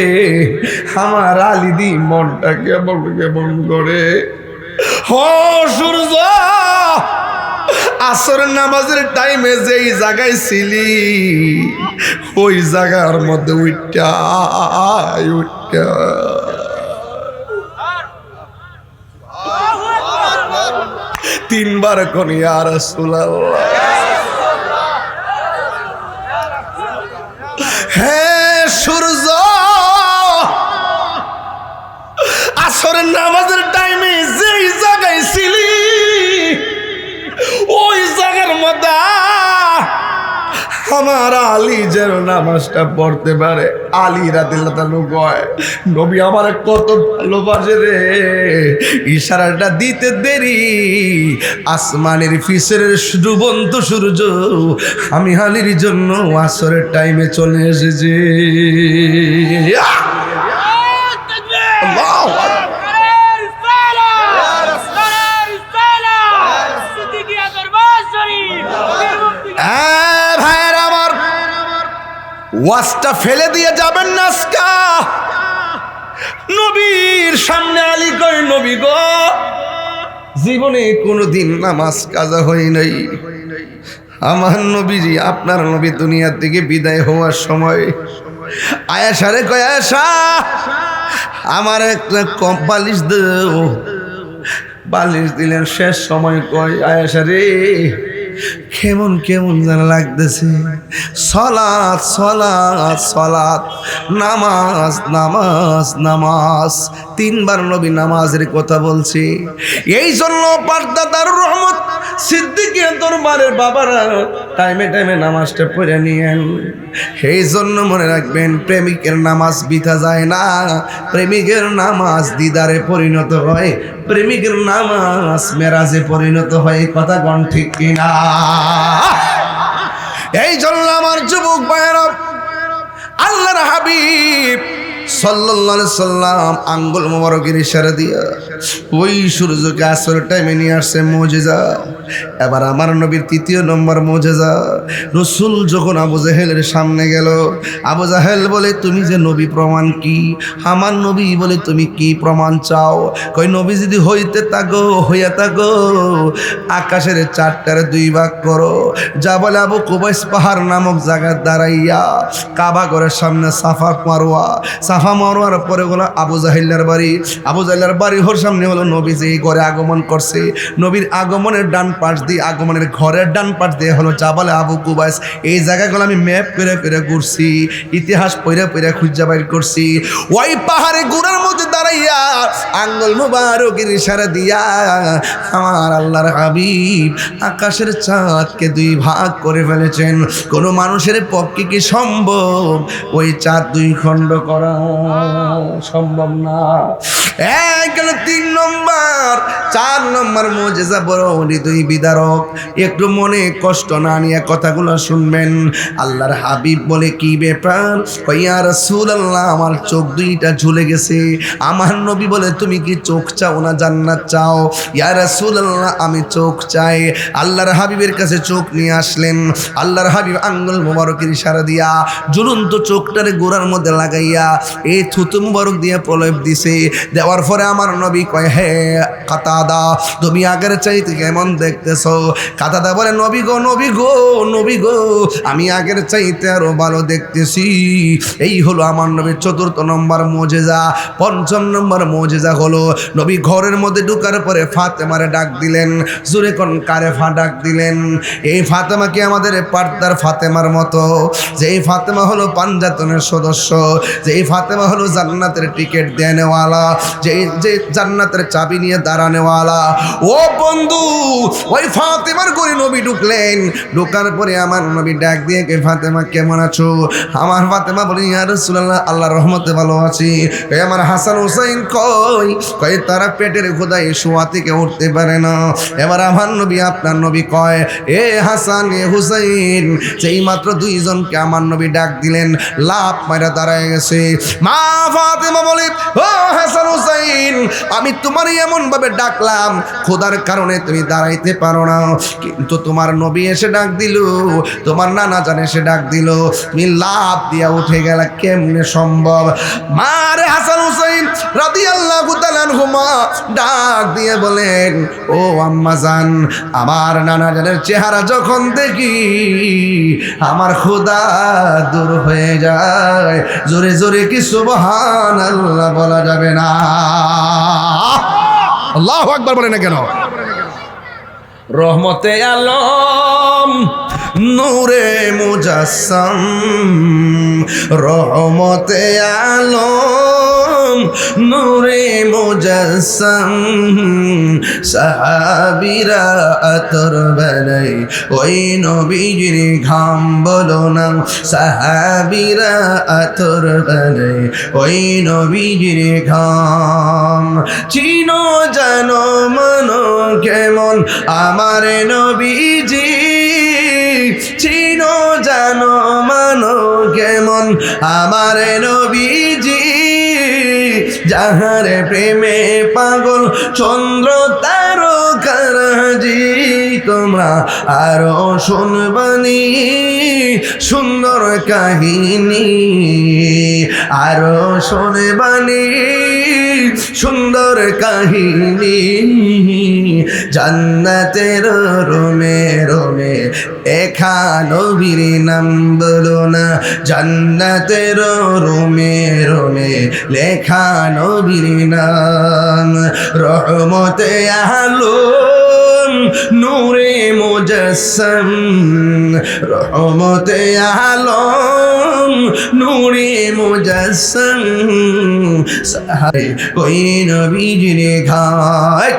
আমার আলী দি মনটা কেমন কেমন করে। ও সূর্য, আসরের নামাজের টাইমে যেই জায়গায় ছিলি, ওই জায়গার মধ্যে উঠা 3 বার কোন ইয়া রাসূলুল্লাহ। হে সূর্য, আসরের নামাজের টাইমে যেই জায়গা আমার আলী যেন নামাজটা পড়তে পারে। আলী রাদিয়াল্লাহু তাআলা কয়, নবী আমার কত ভালোবাসে রে, ইশারাটা দিতে দেরি আসমানের পিছের ডুবন্ত সূর্য আমি আলীর জন্য আসরের টাইমে চলে এসেছি। আল্লাহু আকবার। ভাইয়ের আমার, ওয়াজটা ফেলে দিয়ে যাবেন না আজকা। নবীর সামনে আলী কয়, নবী গো, জীবনে কোনোদিন নামাজ কাজা হয় নাই। আমার নবীজি, আপনার নবী দুনিয়ার থেকে বিদায় হওয়ার সময় আয়েশারে কয়, আয়েশা আমার একটা কম বালিশ দাও। বালিশ দিলেন। শেষ সময় কয়, আয়েশা রে কেমন কেমন যেন লাগতেছে, সলাৎ সলাৎ সলাৎ, নামাজ নামাজ নামাজ। তিনবার নবী নামাজের কথা বলছে। এই জন্য পর্দাদার রহমত সিদ্দিকের দরবারের বাবারা টাইমে টাইমে নামাজটা পড়ে নিয়েন। এই জন্য মনে রাখবেন, প্রেমিকের নামাজ বৃথা যায় না, প্রেমিকের নামাজ দিদারে পরিণত হয়, প্রেমিকের নামাজ মেরাজে পরিণত হয়। কথা কোন ঠিক কিনা? এই জন্য আমার যুবক ভাইয়েরা, আল্লাহর হাবিব সাল্লাল্লাহু আলাইহি সাল্লাম আঙ্গুল মোবারকের ইশারা দিয়া ওই সূর্যকে আসর টাইমে নিয়ে আসছে মুজিজা। এবার আমার নবীর তৃতীয় নম্বর মুজিজা, রাসূল যখন আবু জাহেলের সামনে গেল, আবু জাহেল বলে, তুমি যে নবী প্রমাণ কি? আমার নবী বলে, তুমি কি প্রমাণ চাও? কই, নবী যদি হইতে থাকো, হইয়া থাকো, আকাশের চারটারে দুই ভাগ করো, যা বলে আবু কুবাইস পাহাড় নামক জায়গায় দাঁড়াইয়া কাবা ঘরের সামনে সাফা মারওয়া, সাফা মারওয়ার পরে হলো আবু জাহেলের বাড়ি, আবু জাহেলের বাড়ি হওয়ার সামনে হলো নবী যে ঘরে আগমন করছে, নবীর আগমনের ডান পাশ দিয়ে, আগমনের ঘরের ডান পাশ দিয়ে হলো জাবালে আবু কুবাইস। এই জায়গাগুলো আমি ম্যাপ করে করে ঘুরছি, ইতিহাস পড়ে পড়ে খুঁজে বাইর করছি। ওই পাহাড়ে গুড়ার মধ্যে দাঁড়াইয়া আঙ্গুল মুবারকের ইশারা দিয়া আমার আল্লাহর হাবিব আকাশের চাঁদকে দুই ভাগ করে ফেলেছেন। কোনো মানুষের পক্ষে কি সম্ভব ওই চাঁদ দুই খণ্ড করা? সম্ভব না। গেল 3 নম্বর। 4 নম্বর মুজিজা বড় হৃদয় বিদারক। একটু মনে কষ্ট না নিয়ে কথাগুলো শুনবেন। আল্লাহর হাবিব বলে, কি ব্যাপার? ইয়া রাসূলুল্লাহ, আমার চোখ দুইটা ঝুলে গেছে। আমার নবী বলে, তুমি কি চোখ চাও না জান্নাত চাও? ইয়া রাসূলুল্লাহ, আমি চোখ চাই। আল্লাহর হাবিবের কাছে চোখ নিয়ে আসলেন। আল্লাহর হাবিব আঙ্গুল মোবারকের ইশারা দিয়া ঝুলন্ত চোখটারে গোড়ার মধ্যে লাগাইয়া এই থুতু মোবারক দিয়ে প্রলেপ দিছে। দেওয়ার পরে আমার নবী কয়, হে কাতাদা, তুমি আগের চাইতে কেমন দেখতেছো? কাতাদা বলে, নবী গো, নবী গো, নবী গো, আমি আগের চাইতে আরো ভালো দেখতেছি। এই হলো আমার নবীর 4র্থ নম্বর মুজিজা। 5ম নম্বর মুজিজা হলো, নবী ঘরের মধ্যে ঢুকার পরে ফাতেমারে ডাক দিলেন। জোরে কোন কারে ডাক দিলেন? এই ফাতেমা কি আমাদের পর্দার ফাতেমার মতো? যেই ফাতেমা হলো পাঞ্জাতনের সদস্য, যেই ফাতেমা হলো জান্নাতের টিকিট দেনেওয়ালা, যে জান্নাতের চাবি নিয়ে দাঁড়ানেওয়ালা। ও বন্ধু, ওই ফাতেমার ঘরে নবী ঢুকলেন। ঢোকার পরে আমার নবী ডাক দিয়ে, কে ফাতেমা কেমন আছো? আমার ফাতেমা বলি, ইয়া রাসূলুল্লাহ, আল্লাহর রহমতে ভালো আছি। আমার হাসান হুসাইন কয় তারা পেটের খোদায় শোয়া থেকে উঠতে পারে না। এবার আমার নবী, আপনার নবী কয়, এ হাসান এ হুসাইন। সেই মাত্র 2 জনকে আমার নবী ডাক দিলেন, লাফ মারা দাঁড়ায় গেছে। মা ফাতেমা বলে, ও হাসান হুসাইন, আমি তোমার এমন ভাবে ডাকলাম, খোদার কারণে তুমি দাঁড়াইতে পারো না, কিন্তু তোমার নবী এসে ডাক দিল, তোমার নানা জান এসে ডাক দিল, তুমি লাফ দিয়া উঠে গেল, কেমনে সম্ভব? মারে হাসান হুসাইন রাদিয়াল্লাহু তাআলা আনহুমা ডাক দিয়ে বলেন, ও আম্মা জান, আমার নানা জানের চেহারা যখন দেখি আমার খোদা দূর হয়ে যায়। জোরে জোরে কি সুবহানাল্লাহ বলা যাবে না? আল্লাহু আকবার বলে না কেন? রহমতে আলম নূরে মুজাসসাম, রহমতে আলম নূরে মুজাসসাম সাহাবীরা আতর বানাই ওই নবীজির ঘাম বলো না সাহাবীরা আতর বানাই ওই নবীজির ঘাম চিনো জানো মনো কেমন আমার নবীজি চিনো জানো মানো কেমন আমার নবীজি যাহার প্রেমে পাগল চন্দ্র তারকারাজি তোমরা আরো শুনবানি সুন্দর কাহিনী আরো শুনবানি সুন্দর কাহিনী জান্নাতের রোমে রোমে এখা নবীর নাম বলো না জান্নাতের রোমে রোমে লেখা নবীর নাম রহমতে আলম নূরে মুজাসসাম রহমতে আলম নূরে মুজাসসাম সাহাবে ওই নবীজির ঘাট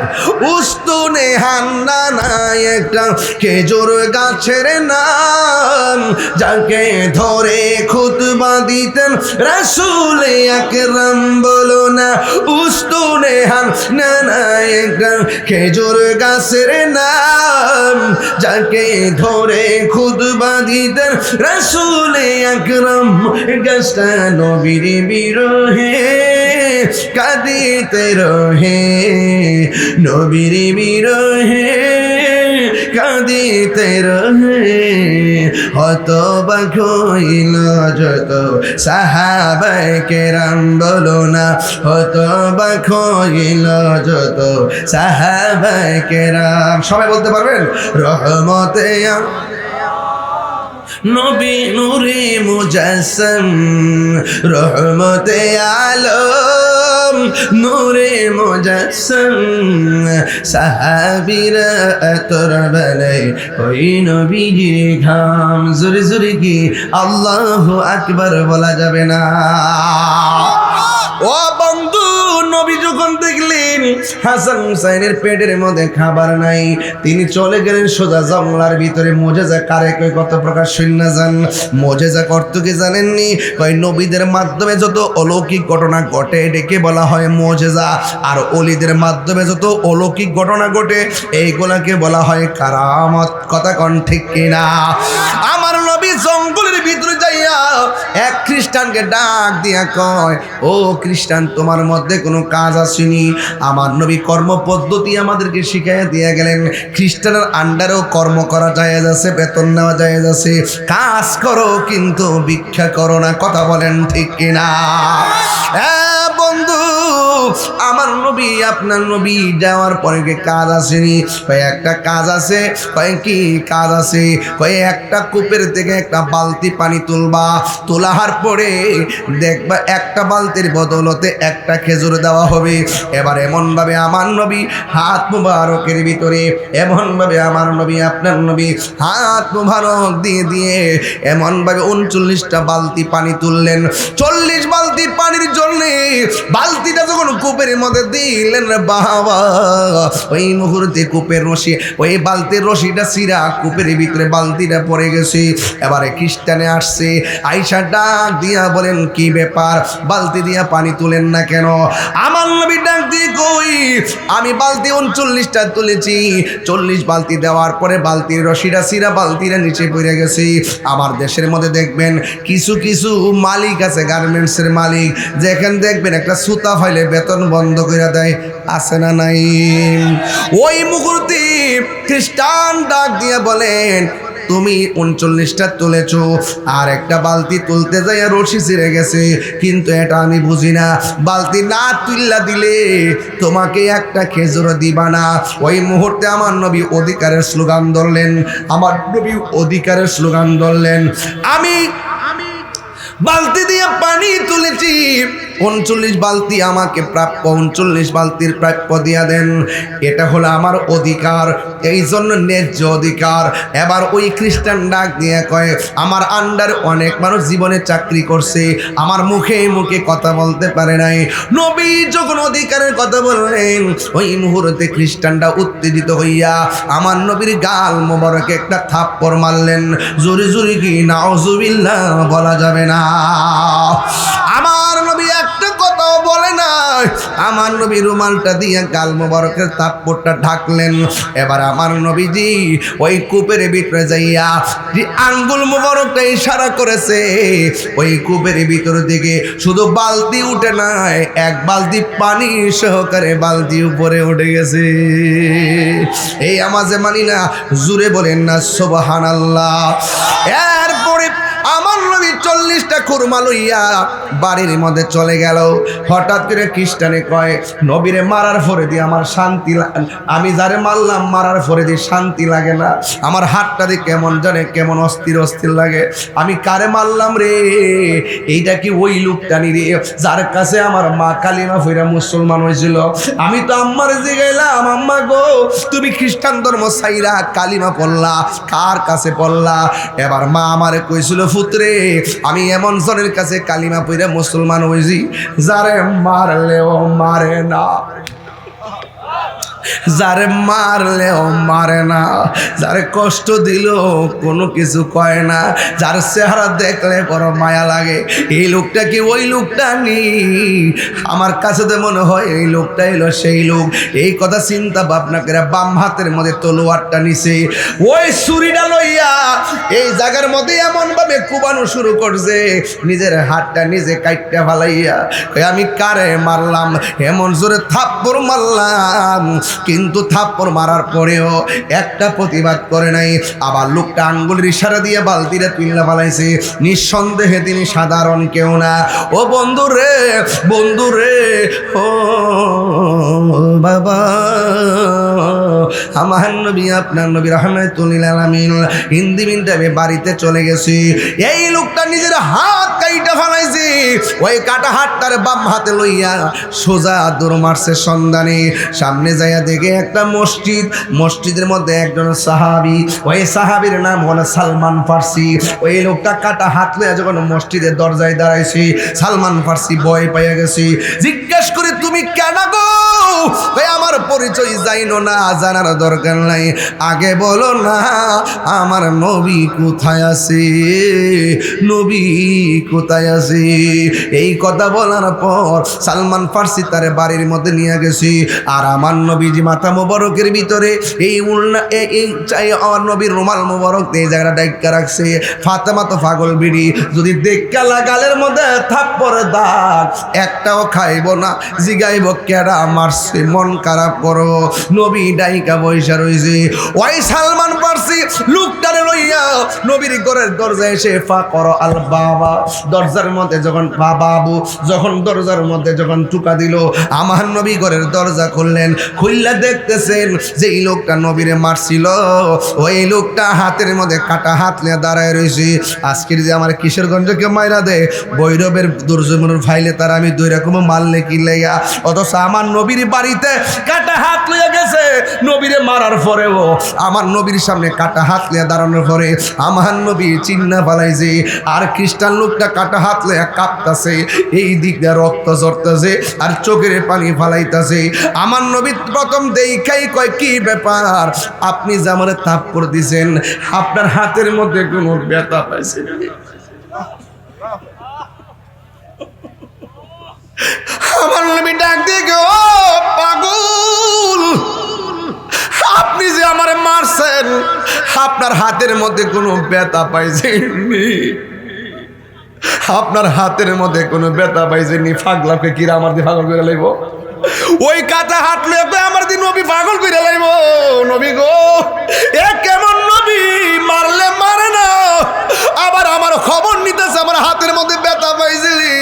উস্তুনে হান্নানা একটা খেজুর গাছের নাম যাকে ধরে খুতবা দিতেন রাসূল আকরাম বলো না উস্তুনে হান্নানা একটা খেজুর গাছের নাম যাকে ধরে খুতবা দিতেন রাসূল আকরাম গাছটা নবীর বিরহে কাঁদিতে রহে নবীর বিরহে কাঁদিতে রহে হতবাক হইল যত সাহাবায়ে কেরাম বলো না হতবাক হইল যত সাহাবায়ে কেরাম সবাই বলতে পারবেন রহমতে নবী নূরে মুজাসসাম রহমতে আলম নূরে মুজাসসাম সাহাবীরা আতর বানাই ওই নবীজির ঘাম জোরে জোরে কি আল্লাহু আকবার বলা যাবে না ও বন্ধু নবী যখন দেখলেন হাসান হুসাইনের পেটের মধ্যে খাবার নাই তিনি চলে গেলেন সোজা জঙ্গলার ভিতরে মোজেজা কারে কই কত প্রকার শূন্য যান মোজেজা করতে কি জানেননি কই নবীদের মাধ্যমে যত অলৌকিক ঘটনা ঘটে এটাকে বলা হয় মোজেজা আর ওলিদের মাধ্যমে যত অলৌকিক ঘটনা ঘটে এইগুলাকে বলা হয় কারামত কথা কোন ঠিক কিনা আমার নবী জঙ্গলের ভিতরে যাইয়া এক খ্রিস্টানকে ডাক দিয়া কয় ও খ্রিস্টান তোমার মধ্যে কোনো কাজ আসেনি আমার নবী কর্ম পদ্ধতি আমাদেরকে শিখাইয়া দিয়ে গেলেন খ্রিস্টানের আন্ডারেও কর্ম করা যায় আছে বেতন নেওয়া যায় আছে কাজ করো কিন্তু ভিক্ষা করো না কথা বলেন ঠিক কিনা হ্যাঁ বন্ধু আমার নবী আপনার নবী যাওয়ার পরে কি কাজ আসেনি কয় একটা কাজ আছে কয় কি কাজ আছে কয় একটা কূপের থেকে একটা বালতি পানি তুলবা তোলার পরে দেখবা একটা বালতির বদলতে একটা খেজুর দেওয়া হবে এবার এমনভাবে আমার নবী হাত মুবারকের ভিতরে এমনভাবে আমার নবী আপনার নবী হাত মুবারক দিয়ে দিয়ে এমনভাবে 39টা বালতি পানি তুললেন 40 বালতি পানির জন্য বালতিটা যখন কূপের মধ্যে দিলেন বাবা ওই মুহূর্তে কূপের রশি ওই বালতির রশিটা সিরা কূপের ভিতরে বালতিটা পড়ে গেছে এবারে খ্রিস্টানে আসছে আয়েশা ডাক দিয়া বলেন কি ব্যাপার বালতি দিয়া পানি তুলেন না কেন আমার নবী ডাক দিয়ে কই আমি বালতি 39টা তুলেছি 40 বালতি দেওয়ার পরে বালতির রশিটা সিরা বালতিটা নিচে পড়ে গেছে আমার দেশের মধ্যে দেখবেন কিছু কিছু মালিক আছে গার্মেন্টসের মালিক যেখানে দেখবেন একটা সুতা ফাইলে বেতন বন্ধ করে দেয় আছে না নাই ওই মুহূর্তে খ্রিস্টান ডাক দিয়ে বলেন তুমি 39টা তুলেছো আর একটা বালতি তুলতে যাই রশি ছিঁড়ে গেছে কিন্তু এটা আমি বুঝি না বালতি না তুললা দিলে তোমাকে একটা খেজুর দিবা না ওই মুহূর্তে আমার নবী অধিকারের স্লোগান ধরলেন আমার নবী অধিকারের স্লোগান ধরলেন আমি বালতি দিয়ে পানি তুলেছি 39 বালতি আমাকে প্রাপ্য, 39 বালতির প্রাপ্য দিয়া দেন, এটা হলো আমার অধিকার, এই জন্য ন্যায্য অধিকার। এবার ওই খ্রিস্টান ডাক দিয়ে কয়, আমার আন্ডার অনেক মানুষ জীবনে চাকরি করছে, আমার মুখে মুখে কথা বলতে পারে নাই। নবী যখন অধিকারের কথা বললেন, ওই মুহূর্তে খ্রিস্টানরা উত্তেজিত হইয়া আমার নবীর গাল মোবারকে একটা থাপ্পড় মারলেন। জোরে জোরে কি নাউজুবিল্লাহ বলা যাবে না? আমার নবী একটা কথাও বলে না, আমার নবী রুমালটা দিয়ে গাল মোবারকের থাপ্পড়টা ঢাকলেন। এবার আমার নবীজি ওই কূপের ভিতরে যাইয়া আঙ্গুল মোবারকটা ইশারা করেছে, ওই কূপের ভিতর দিকে শুধু বালতি উঠে নাই, এক বালতি পানি সহকারে বালতি উপরে উঠে গেছে। এই আমাজে মানি না, জুড়ে বলেন না সুবহানাল্লাহ। এরপরে আমার নবী 40টা খুরমা লইয়া বাড়ির মধ্যে চলে গেল। হঠাৎ করে খ্রিস্টানে কয়, নবীরে মারার পরে দিয়ে আমার শান্তি, আমি যারে মারলাম মারার পরে দিয়ে শান্তি লাগে না, আমার হাতটা দিয়ে কেমন জানে কেমন অস্থির অস্থির লাগে। আমি কারে মারলাম রে? এইটা কি ওই লোকটা নি রে যার কাছে আমার মা কালিমা ফিরা মুসলমান হয়েছিল? আমি তো আম্মার জিগাইলাম, আম্মা গো তুমি খ্রিস্টান ধর্ম ছাইরা কালিমা পড়লা, কার কাছে পড়লা? এবার মা আমারে কইছিল, পুত্রে আমি এমন জনের কাছে কালিমা পড়ে মুসলমান হয়েছি যারে মারলেও মারে না, যারে মারলেও মারে না, যারে কষ্ট দিল কোনো কিছু কয় না, যার চেহারা দেখলে বড় মায়া লাগে। এই লোকটা কি ওই লোকটা নি? আমার কাছে তো মনে হয় এই লোকটা এলো সেই লোক। এই কথা চিন্তা ভাবনা করে বাম হাতের মধ্যে তলোয়ারটা নিছে, ওই ছুরিটা লইয়া এই জায়গার মধ্যে এমন ভাবে কুবানো শুরু করছে, নিজের হাতটা নিজে কাইটটা ফালাইয়া আমি কারে মারলাম, এমন জোরে থাপ্পড় মারলাম, কিন্তু থাপ্পড় মারার পরেও একটা প্রতিবাদ করে নাই। আবার লোকটা আঙ্গুলের ইশারা দিয়ে বালতিটা তুইলা ফালাইছে। নিঃসন্দেহে তিনি সাধারণ কেউ না। ও বন্ধু রে, বন্ধু রে, ও বাবা, আমার নবী আপনার নবী রাহমাতুল লিল আলামিন হিন্দি মিনিটে আমি বাড়িতে চলে গেছি। এই লোকটা নিজের হাত কাইটা ফালাইছে, ওই কাটা হাতটার বাম হাতে লইয়া সোজা দৌড় মারছে সন্ধানে। সামনে যাইয়া দেখে একটা মসজিদ, মসজিদের মধ্যে একজন সাহাবী, ওই সাহাবীর নাম হলো সালমান ফার্সি। ওই লোকটা কাটা হাত লইয়া যখন মসজিদের দরজায় দাঁড়াইছে, সালমান ফার্সি ভয় পাইয়া গেছে। জিজ্ঞেস করে, তুমি কেন গো? ভাই আমার পরিচয় জানো না? জানার দরকার নাই, আগে বলো না আমার নবী কোথায় আছে, নবী কোথায় আছে? এই কথা বলার পর সালমান ফার্সি তার বাড়ির মধ্যে নিয়ে গেছে। আর আমার নবীজি মাথা মোবারকের ভিতরে এই উল্না এই চাই আমার নবীর রুমাল মোবারক এই জায়গাটা ডাইকা রাখছে। ফাতেমা তো পাগল বিড়ি, যদি দেখা লাগালের মধ্যে থাপ্পড় দাগ একটাও খাইব না, জিগাইব কেডা মারছে, মন খারাপ করো। নবী ডাইকা বৈশা রয়েছে। ওই সালমান ফার্সি লোকটারে লইয়া নবীর ঘরের দরজায় এসে ফা করো আল বাবা, দরজার মধ্যে যখন বাবু যখন দরজার মধ্যে যখন টুকা দিল, আমার নবী ঘরের দরজা খুললেন। খুললে দেখতেছেন যে এই লোকটা নবীরে মারছিল, ওই লোকটা হাতের মধ্যে কাটা হাত নিয়ে দাঁড়ায় রয়েছে। আজকের যে আমার কিশোরগঞ্জকে মাইরা দে বৈরবের দুর্যোগনের ফাইলে তার আমি দুই রকম মারলে কি লেগা, অথচ আমার নবীর বাড়িতে কাটা হাত লইয়া গেছে। নবীরে মারার পরেও আমার নবীর সামনে কাটা হাত লইয়া দাঁড়ানোর পরে আমার নবী চিন্না ফালাইছে। আর খ্রিস্টান লোকটা কাটা হাত লইয়া কাঁপতাছে, এই দিক দিয়ে রক্ত ঝরতেছে আর চোখের পানি ফালাইতেছে। আমার নবী প্রথম দেখাই কয়, কি ব্যাপার আপনি যে আমার থাপ্পড় দিছেন, আপনার হাতের মধ্যে কোনো ব্যথা পাইছে? আমার নবী ডাক দিয়ে, ও পাগল, আপনি যে আমারে মারছেন আপনার হাতের মধ্যে কোনো ব্যথা পাইছেননি, আপনার হাতের মধ্যে কোনো ব্যথা পাইছেননি। পাগলাকে কিরা আমার দিয়ে পাগল করে লাইব? ওই কাটা হাত লইয়া আমার দিন নবী পাগল করে লাইব? নবী গো, এ কেমন নবী মারলে মারে না, আবার আমার খবর নিতেছে আমার হাতের মধ্যে ব্যথা পাইছিলি।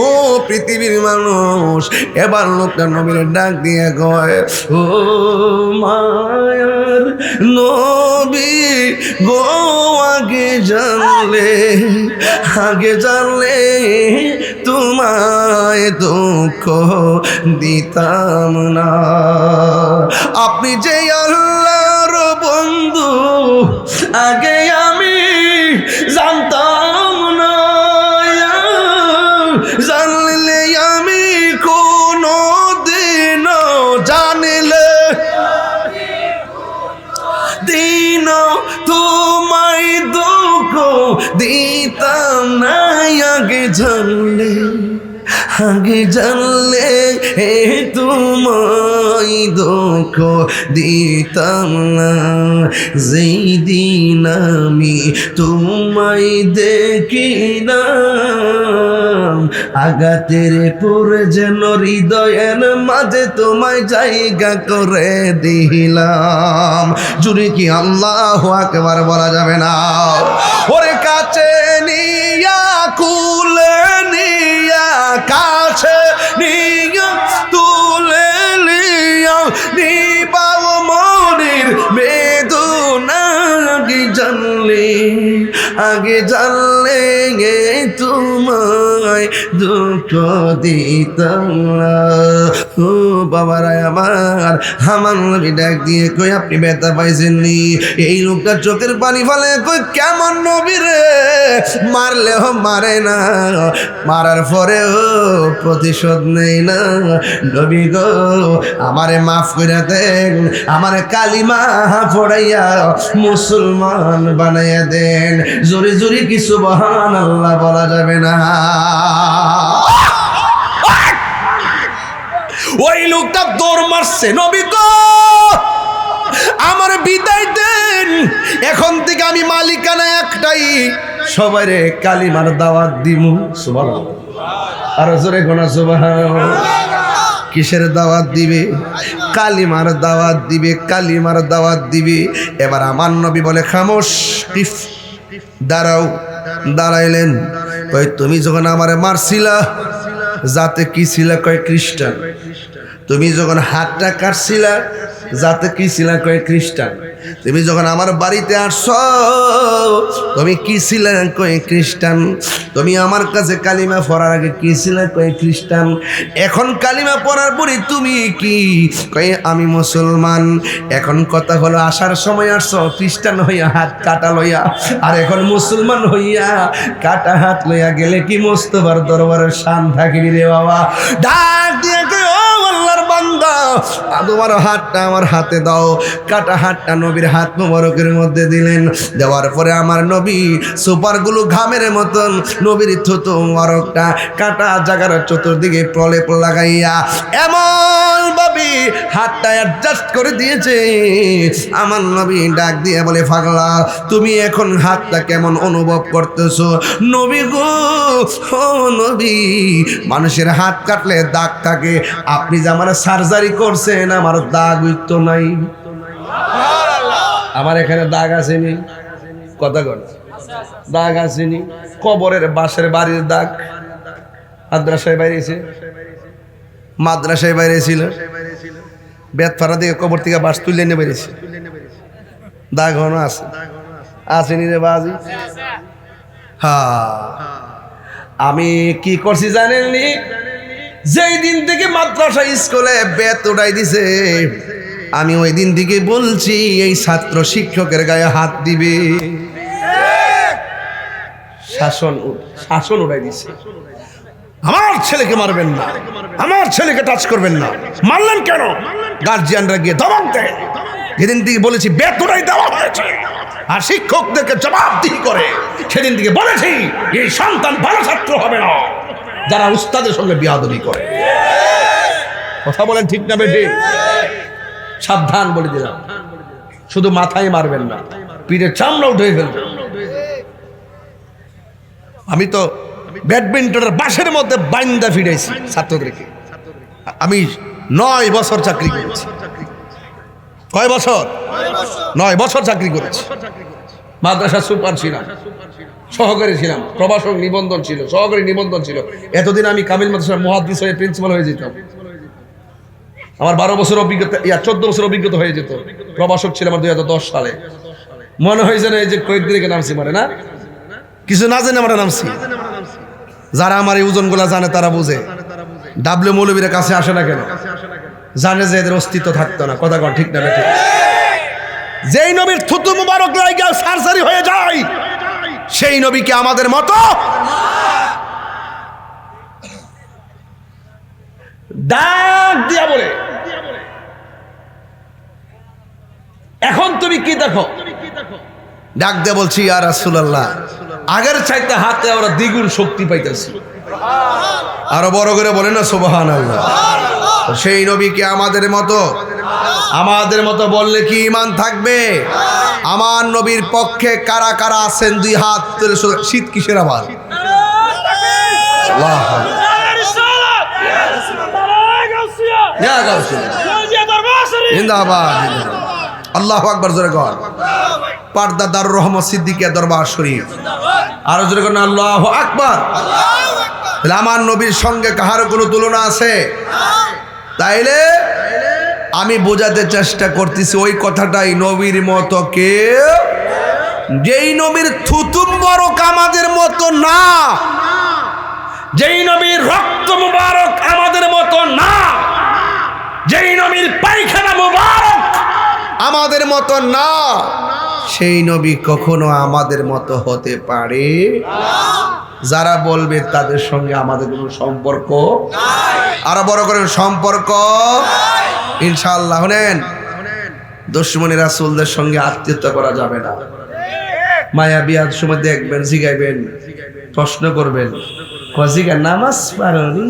ও পৃথিবীর মানুষ, এবার লোকটা নবীর ডাক দিয়ে কয়, ও মায়ার নবী গো, আগে জানলে তোমায় দুঃখ দিতাম না। আপনি যে আল্লাহর বন্ধু আগে আমি জানতাম না, জানলে আমি কোনো দিন জানলে দিন তোমায় দুঃখ দিতাম না। আগে জানলে তোমায় দুঃখ দিতাম না। যেই দিন আমি তোমায় দেখিলাম, আঘাতের পরে যেন হৃদয়ের মাঝে তোমায় জায়গা করে দিলাম। জুড়ে কি আল্লাহু আকবার বলা যাবে না? ওরে কাছে নিয়া কুলে নিয়া কাছে নিয়া তুলে নিয়া নিবাও মনের বেদনা। আগে জানলে তোমায় দুঃখ দিতাম না। ও বাবারা আমার নবী ডাক দিয়ে কই, আপনি ব্যথা পাইছেননি? এই লোকটা চোখের পানি ফেলে কই, কেমন নবী রে, মারলেও মারে না, মারার পরেও প্রতিশোধ নেই না। নবী গো, আমারে মাফ করে দেন, আমারে কালিমা পড়াইয়া মুসলমান বানাইয়া দেন। জোরে জোরে কি সুবহানাল্লাহ বলা যাবে না? ওই লোকটা দৌড় মারছে, নবী গো আমার বিদায় দেন, এখন থেকে আমি মালিকানা একটাই, সবাইরে কালিমার দাওয়াত দিমু। সুবহানাল্লাহ, আর জোরে গোনা সুবহানাল্লাহ। কিসের দাওয়াত দিবে? কালিমার দাওয়াত দিবে, কালিমার দাওয়াত দিবে। এবার আমার নবী বলে, খামোশ, দাঁড়াও। দাঁড়াইলেন। কয়, তুমি যখন আমারে মারছিলা যাতে কি ছিলা? কয় খ্রিস্টান। তুমি যখন হাতটা কাটছিলা যাতে কি ছিলা? কয় খ্রিস্টান। তুমি যখন আমার বাড়িতে আসছ তুমি কি ছিলে? কয় খ্রিস্টান। তুমি আমার কাছে কালিমা পড়ার আগে কি ছিলে? কয় খ্রিস্টান। এখন কালিমা পড়ার পরে তুমি কি? কয় আমি মুসলমান। এখন কথা হলো, আসার সময় আসছ খ্রিস্টান হইয়া হাত কাটা লইয়া, আর এখন মুসলমান হইয়া কাটা হাত লইয়া গেলে কি মোস্তফার দরবারের শান থাকিবি রে বাবা? ডাক দিয়ে কয়, ও আল্লাহর বান্দা, তোমার হাতটা আমার হাতে দাও। কাটা হাতটা নবীর হাত মোবারকের মধ্যে দিলেন। দেওয়ার পরে আমার নবী সুপারগুলো ঘামের মতন নবীর থুতু মোবারকটা কাটা জায়গার চতুর্দিকে প্রলেপ লাগাইয়া এমন ভাবে হাতটা অ্যাডজাস্ট করে দিয়েছে। আমার নবী ডাক দিয়ে বলে, পাগলা, তুমি এখন হাতটা কেমন অনুভব করতেছো? নবী গো, ও নবী, মানুষের হাত কাটলে দাগ থাকে, আপনি যে আমার সার্জারি করছেন আমার দাগ হইতো নাই। আমার এখানে দাগ আসেনি, কথা কর, দাগ আসেনি। কবরের বাঁশের বাড়ির দাগ মাদ্রাসায় বাইরেছে, মাদ্রাসায় বাইরে ছিল, বেতফাড়া থেকে কবর থেকে বাঁশ তুলে নিয়ে বেরিয়েছে, দাগ হনো আছে, আসেনি রে বাজি। হ্যাঁ, আমি কি করছি জানেননি? যেই দিন থেকে মাদ্রাসা স্কুলে বেত উঠাই দিছে, আমি ওই দিন থেকে বলছি এই ছাত্র শিক্ষকের গায়ে হাত দিবে। শাসন উঠাই দিছে, আমার ছেলেকে মারবেন না, আমার ছেলেকে টাচ করবেন না। মারলেন কেন? গার্জিয়ানরা গিয়ে ধমক দেয়। যেদিন থেকে বলেছি বেত উঠাই দেওয়া হয়েছে আর শিক্ষকদেরকে জবাবদিহি করে, সেদিন থেকে বলেছি এই সন্তান ভালো ছাত্র হবে না যারা উস্তাদের সঙ্গে বিয়াদবি করে। কথা বলেন ঠিক না বেঠিক? সাবধান বলে দিলাম, শুধু মাথায় মারবেন না, পিঠের চামড়া উঠে ফেলবেন। আমি তো ব্যাডমিন্টনের বাঁশের মধ্যে বাইন্দা ফিরেছি ছাত্রদেরকে। আমি 9 বছর চাকরি করেছি, কয় বছর? 9 বছর চাকরি করেছি। মাদ্রাসা সুপার ছিলাম, সহকারী ছিলাম, প্রভাষক নিবন্ধন ছিল, সহকারী নিবন্ধন ছিল। এতদিন আমি কামিল মাদ্রাসার মুহাদ্দিস হয়ে প্রিন্সিপাল হয়ে যেতাম। আমার 12 বছর অভিজ্ঞতা, 14 বছর অভিজ্ঞতা হয়ে যেত। প্রভাষক ছিলাম আমার 2010 সালে। মনে হয়েছে না এই যে কয়েকদিন আগে নামছি, মানে না কিছু না জেনে আমরা নামছি। যারা আমার এই ওজনগুলা জানে তারা বুঝে। ডাব্লিউ মৌলবীর কাছে আসে না কেন? জানে যে এদের অস্তিত্ব থাকতো না। কথা কন ঠিক না বেঠিক? যেই নবীর থুতু মুবারক লাইগা সারসারি হয়ে যায়, সেই নবীকে আমাদের মতো ডাক দিয়া বলে। এখন তুমি কি দেখো? ডাক দিয়ে বলছি, ইয়া রাসূলুল্লাহ, আগের চাইতে হাতে আমরা দ্বিগুণ শক্তি পাইতেছি। আরো বড় করে বলেন না সুবহানাল্লাহ। সেই নবীকে আমাদের মতো বললে কি ঈমান থাকবে? আমার নবীর পক্ষে কারা কারা আছেন? 2 হাত তুলে। শীত কিসের আবার? আল্লাহ জিন্দাবাদ। আল্লাহু আকবার জোরে কর। পারদা দারুর রহমত সিদ্দিকিয়া দরবার শরীফ। আরো জোরে কর আল্লাহু আকবার। তাহলে আমার নবীর সঙ্গে কাহারও কোনো তুলনা আছে? তাইলে আমি বোঝাতে চেষ্টা করতেছি ওই কথাটাই, নবীর মতো কেউ, যেই নবীর থুতু মুবারক আমাদের মতো না, যেই নবীর রক্ত মুবারক আমাদের মতো না, যেই নবীর পায়খানা মুবারক আমাদের মতো না, সেই নবী কখনো আমাদের মতো হতে পারে। যারা বলবে তাদের সঙ্গে আমাদের কোনো সম্পর্ক আরো বড় করে সম্পর্ক ইনশাআল্লাহ। শুনেন, দুশমনি রাসূলদের সঙ্গে আত্মীয়তা করা যাবে না। মায়া বিয়ার সময় দেখবেন, জিগাইবেন, প্রশ্ন করবেন, কজিগা নামাজ পারোনি,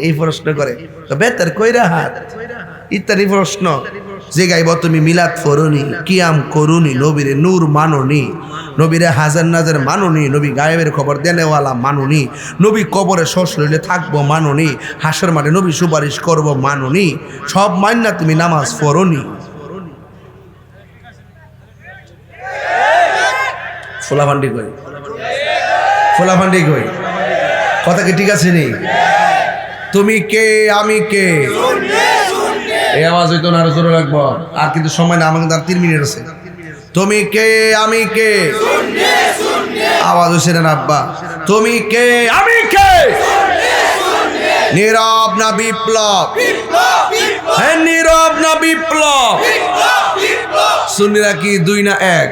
এই প্রশ্ন করে, বেতার কইরা হাত ইত্যাদি প্রশ্ন জিগাইব। তুমি মিলাদ পড়োনি, কিয়াম করুনি, নবীরে নূর মানোনি, নবীরে হাজার নাজার মানোনি, নবী গায়েবের খবর দেনেওয়ালা মানোনি, নবী কবরে সশরীরে থাকবো মানোনি, হাসর মাঠে নবী সুপারিশ করব মানোনি, সব মান্না তুমি নামাজ পড়োনি। ফোলাফান্ডি কই, ফোলাফান্ডি কই, কথা কি ঠিক আছে নি? তুমি কে, আমি কে, এই আওয়াজ হইতো না, আরো জোরে রাখবো। আর কিন্তু সময় না, আমাকে 3 মিনিট আছে। তুমি কে, আমি কে, আওয়াজ হচ্ছে না আব্বা? তুমি কে, আমি কে, নীরব না বিপ্লব? হ্যাঁ, নীরব না বিপ্লব? সুন্নিরা কি 2 না 1?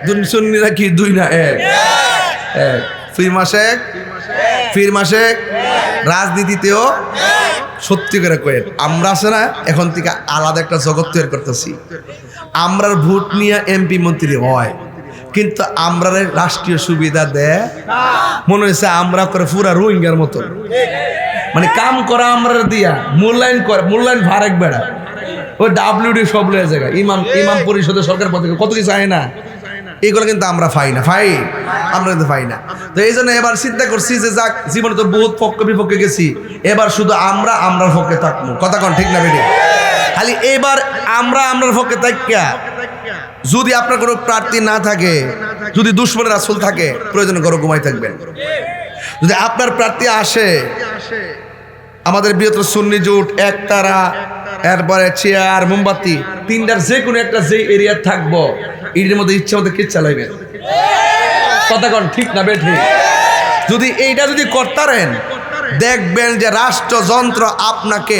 1 সুন্নিরা কি 2 না 1? ফির মাসে রাজনীতিতেও সত্যি করে কয়ে আমরা আছে না, এখন থেকে আলাদা একটা জগৎ তৈরি করতেছি। আমরার ভোট নিয়ে এমপি মন্ত্রী হয়, কিন্তু আমরা রাষ্ট্রীয় সুবিধা দেয় মনে হয়েছে আমরা করে পুরা রোহিঙ্গার মতো, মানে কাম করা আমরা দিয়া মূল্যায়ন করে, মূল্যায়ন ভারেক বেড়া ওই ডাব্লিউডি সব লয়ে জায়গায় ইমাম পরিষদের সরকার পদ কত কিছু চায় না, এগুলো কিন্তু আমরা আমরা কিন্তু পাই না। তো এই জন্য এবার চিন্তা করছি যে যাক, জীবনে তো বহুত পক্ষ বিপক্ষে গেছি, এবার শুধু আমরার পক্ষে থাকবো। কথা কন ঠিক না বেটি? খালি এবার আমরার পক্ষে থাকিয়া, যদি আপনার কোনো প্রার্থী না থাকে, যদি দুশমনের রাসূল থাকে, প্রয়োজনে ঘরে ঘুমাই থাকবেন। যদি আপনার প্রার্থী আসে, আমাদের বৃহত্তর সুন্নি জোট, একতারা, এরপরে চেয়ার, মোমবাতি, 3টার যে কোনো একটা যে এরিয়া থাকবো, এর মধ্যে ইচ্ছা মতো কে চালাইবেন। কথা কন ঠিক না বেঠি? যদি এইটা যদি করতারেন, দেখবেন যে রাষ্ট্রযন্ত্র আপনাকে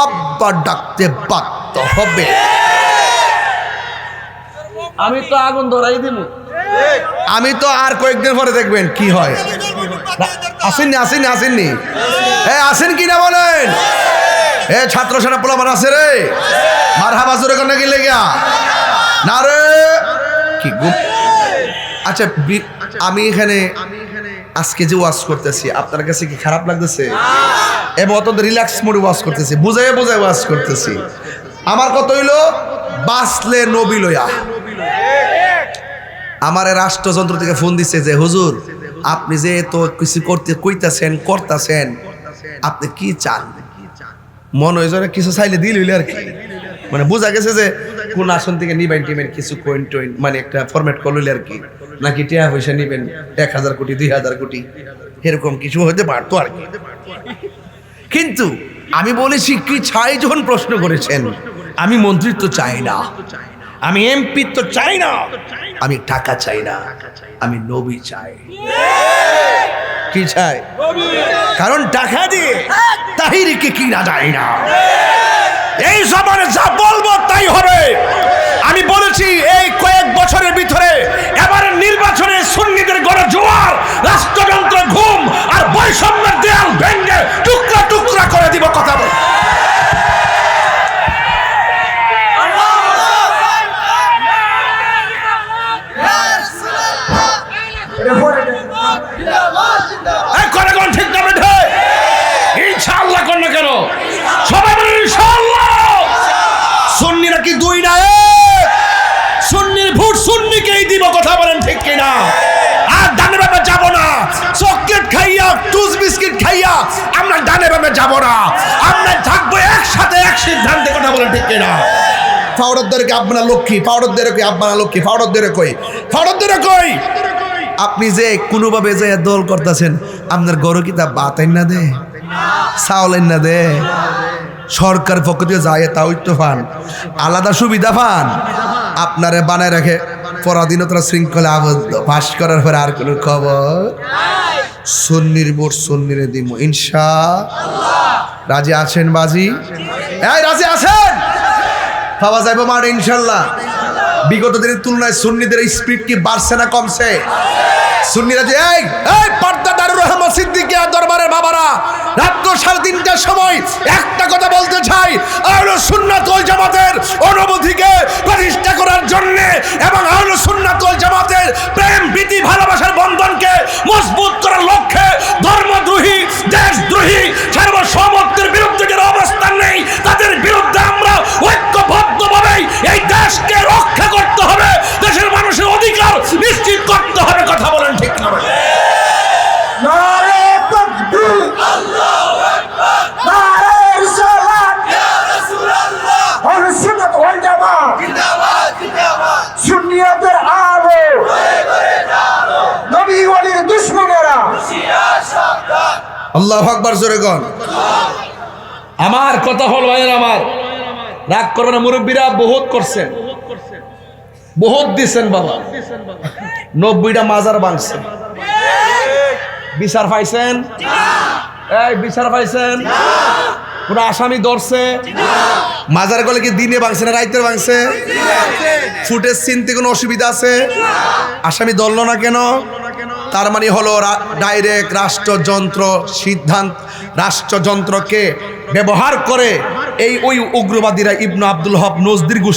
আব্বা ডাকতে বাধ্য হবে। আমি তো আগুন ধরাই দিব, আমি তো আর কয়েকদিন পরে দেখবেন কি হয়। আসেননি আসেন কিনা বলেন? ছাত্র সেনা পোলাপান আছে রে, মারহাবা জোরে কোন কি লেগা না রে কি গুপ। আচ্ছা, আমি এখানে আজকে যে ওয়াজ করতেছি, আপনার কাছে কি খারাপ লাগতেছে? এবং অত্যন্ত রিল্যাক্স মোডে ওয়াজ করতেছি, বুঝাই ওয়াজ করতেছি। আমার কথা হইলো, বাঁচলে নবী লইয়া। আমার রাষ্ট্রযন্ত্র থেকে ফোন দিচ্ছে যে হুজুর, আপনি যে তো কিছু করতেছেন, আপনি কি চান? মনে হয় কিছু চাইলে দিল আর কি, মানে বোঝা গেছে যে কোন আসন থেকে নিবেন টিমের কিছু কয়েন টয়েন মানে একটা ফরম্যাট করলে আর কি, নাকি টাকা পয়সা নিবেন 1000 কোটি 2000 কোটি এরকম কিছু হতে পারতো আর কি। কিন্তু আমি বলেছি কি চাই যখন প্রশ্ন করেছেন, আমি মন্ত্রিত্ব চাই না, আমি এমপি তো চাই না, আমি টাকা চাই না, আমি নবী চাই। কি চাই? কারণ টাকা দিয়ে তাহিরিকে কিনা যায় না। এই জমানে যা বলবো তাই হবে। আমি বলেছি এই কয়েক বছরের ভিতরে এবারের নির্বাচনে সুন্নিদের গণজোয়ার, রাষ্ট্রযন্ত্র ঘুম আর বৈষম্যের দেয়াল ভেঙে টুকরা টুকরা করে দিব। কথা বল। ঠিক না বেঠে? ইনশাআল্লাহ কর না কেন? সবাই বলেন ইনশাআল্লাহ। সুন্নিরা কি দুই না এক? সুন্নির ভোট সুন্নিকেই দিব। কথা বলেন ঠিক কিনা? আর ডানে বামে যাব না। চকলেট খাইয়া টুস বিস্কিট খাইয়া আমরা ডানে বামে যাব না। আমরা থাকবো একসাথে এক সিদ্ধান্তে। কথা বলেন ঠিক কিনা? ফাউডারদেরকে আপনারা লক্ষ্মী, ফাউডারদেরকে আপনারা লক্ষ্মী, ফাউডারদের কই, ফাউডারদের কই। আপনি যে কোনোভাবে যে দল করতেছেন, আপনার গরু কিতাব বাতাইন না দে, চাউলেন না দে, সরকার পক্ষ থেকে যায় তাও তো পান, আলাদা সুবিধা পান, আপনারে বানায় রাখে পরাধীনতার শৃঙ্খলা আবদ্ধ। পাশ করার পরে আর কোনো খবর। সুন্নির ভোট সুন্নিরে দিব ইনশাআল্লাহ। রাজি আছেন বাজি? এই রাজি আছেন? পাওয়া যাবে মাঠে ইনশাআল্লাহ। বিগত দিনের তুলনায় সুন্নিদের স্পিড কি বাড়ছে না কমছে? সুন্নিরা যে এই পর্দা দারুর রহমান সিদ্দিকিয়া দরবারের বাবারা, রাত 3:30টার সময় একটা কথা বলতে চাই, আহলে সুন্নাত ওয়াল জামাতের অনুভূতিকে প্রতিষ্ঠা করার জন্য এবং আহলে সুন্নাত ওয়াল জামাতের প্রেম প্রীতি ভালোবাসার বন্ধনকে মজবুত করার লক্ষ্যে ধর্মদ্রোহী, দেশদ্রোহী, সার্বভৌমত্বের বিরুদ্ধে যারা অবস্থান নেই তাদের বিরুদ্ধে আমরা ঐক্যবদ্ধভাবে এই দেশকে রক্ষা করতে হবে, দেশের মানুষের অধিকার নিশ্চিত করতে হবে। কথা বলেন ঠিক না? নারে তাকবীর, আল্লাহু আকবার, নারে রিসালাত, ইয়া রাসূলুল্লাহ, আহলে সুন্নাত ওয়াল জামাত জিন্দাবাদ, জিন্দাবাদ, সুন্নিয়তের আলো হয়ে করে আলো, নবী ওয়ালির দুশমনেরা হুঁশিয়ার সাবধান। আল্লাহু আকবার জোরে কোন। আমার কথা হল ভাইয়ের, আমার রাগ করবে না, মুরব্বীরা বহুত করছেন, বহুত দিছেন বাবা, 90টা মাজার ভাঙছেন। বিচার পাইছেন? এই বিচার পাইছেন? কোন আসামি ধরছে? মাজার গলে কি দিনে ভাঙছে না রাইতে ভাঙছে? ফুটেজ চিনতে কোনো অসুবিধা আছে? আসামি ধরল না কেন? তার মানে হলো ডাইরেক্ট রাষ্ট্রযন্ত্র সিদ্ধান্ত, রাষ্ট্রযন্ত্রকে ব্যবহার করে ওই উগ্রবাদীরা ইবনে আব্দুল হক নজদির গোষ্ঠী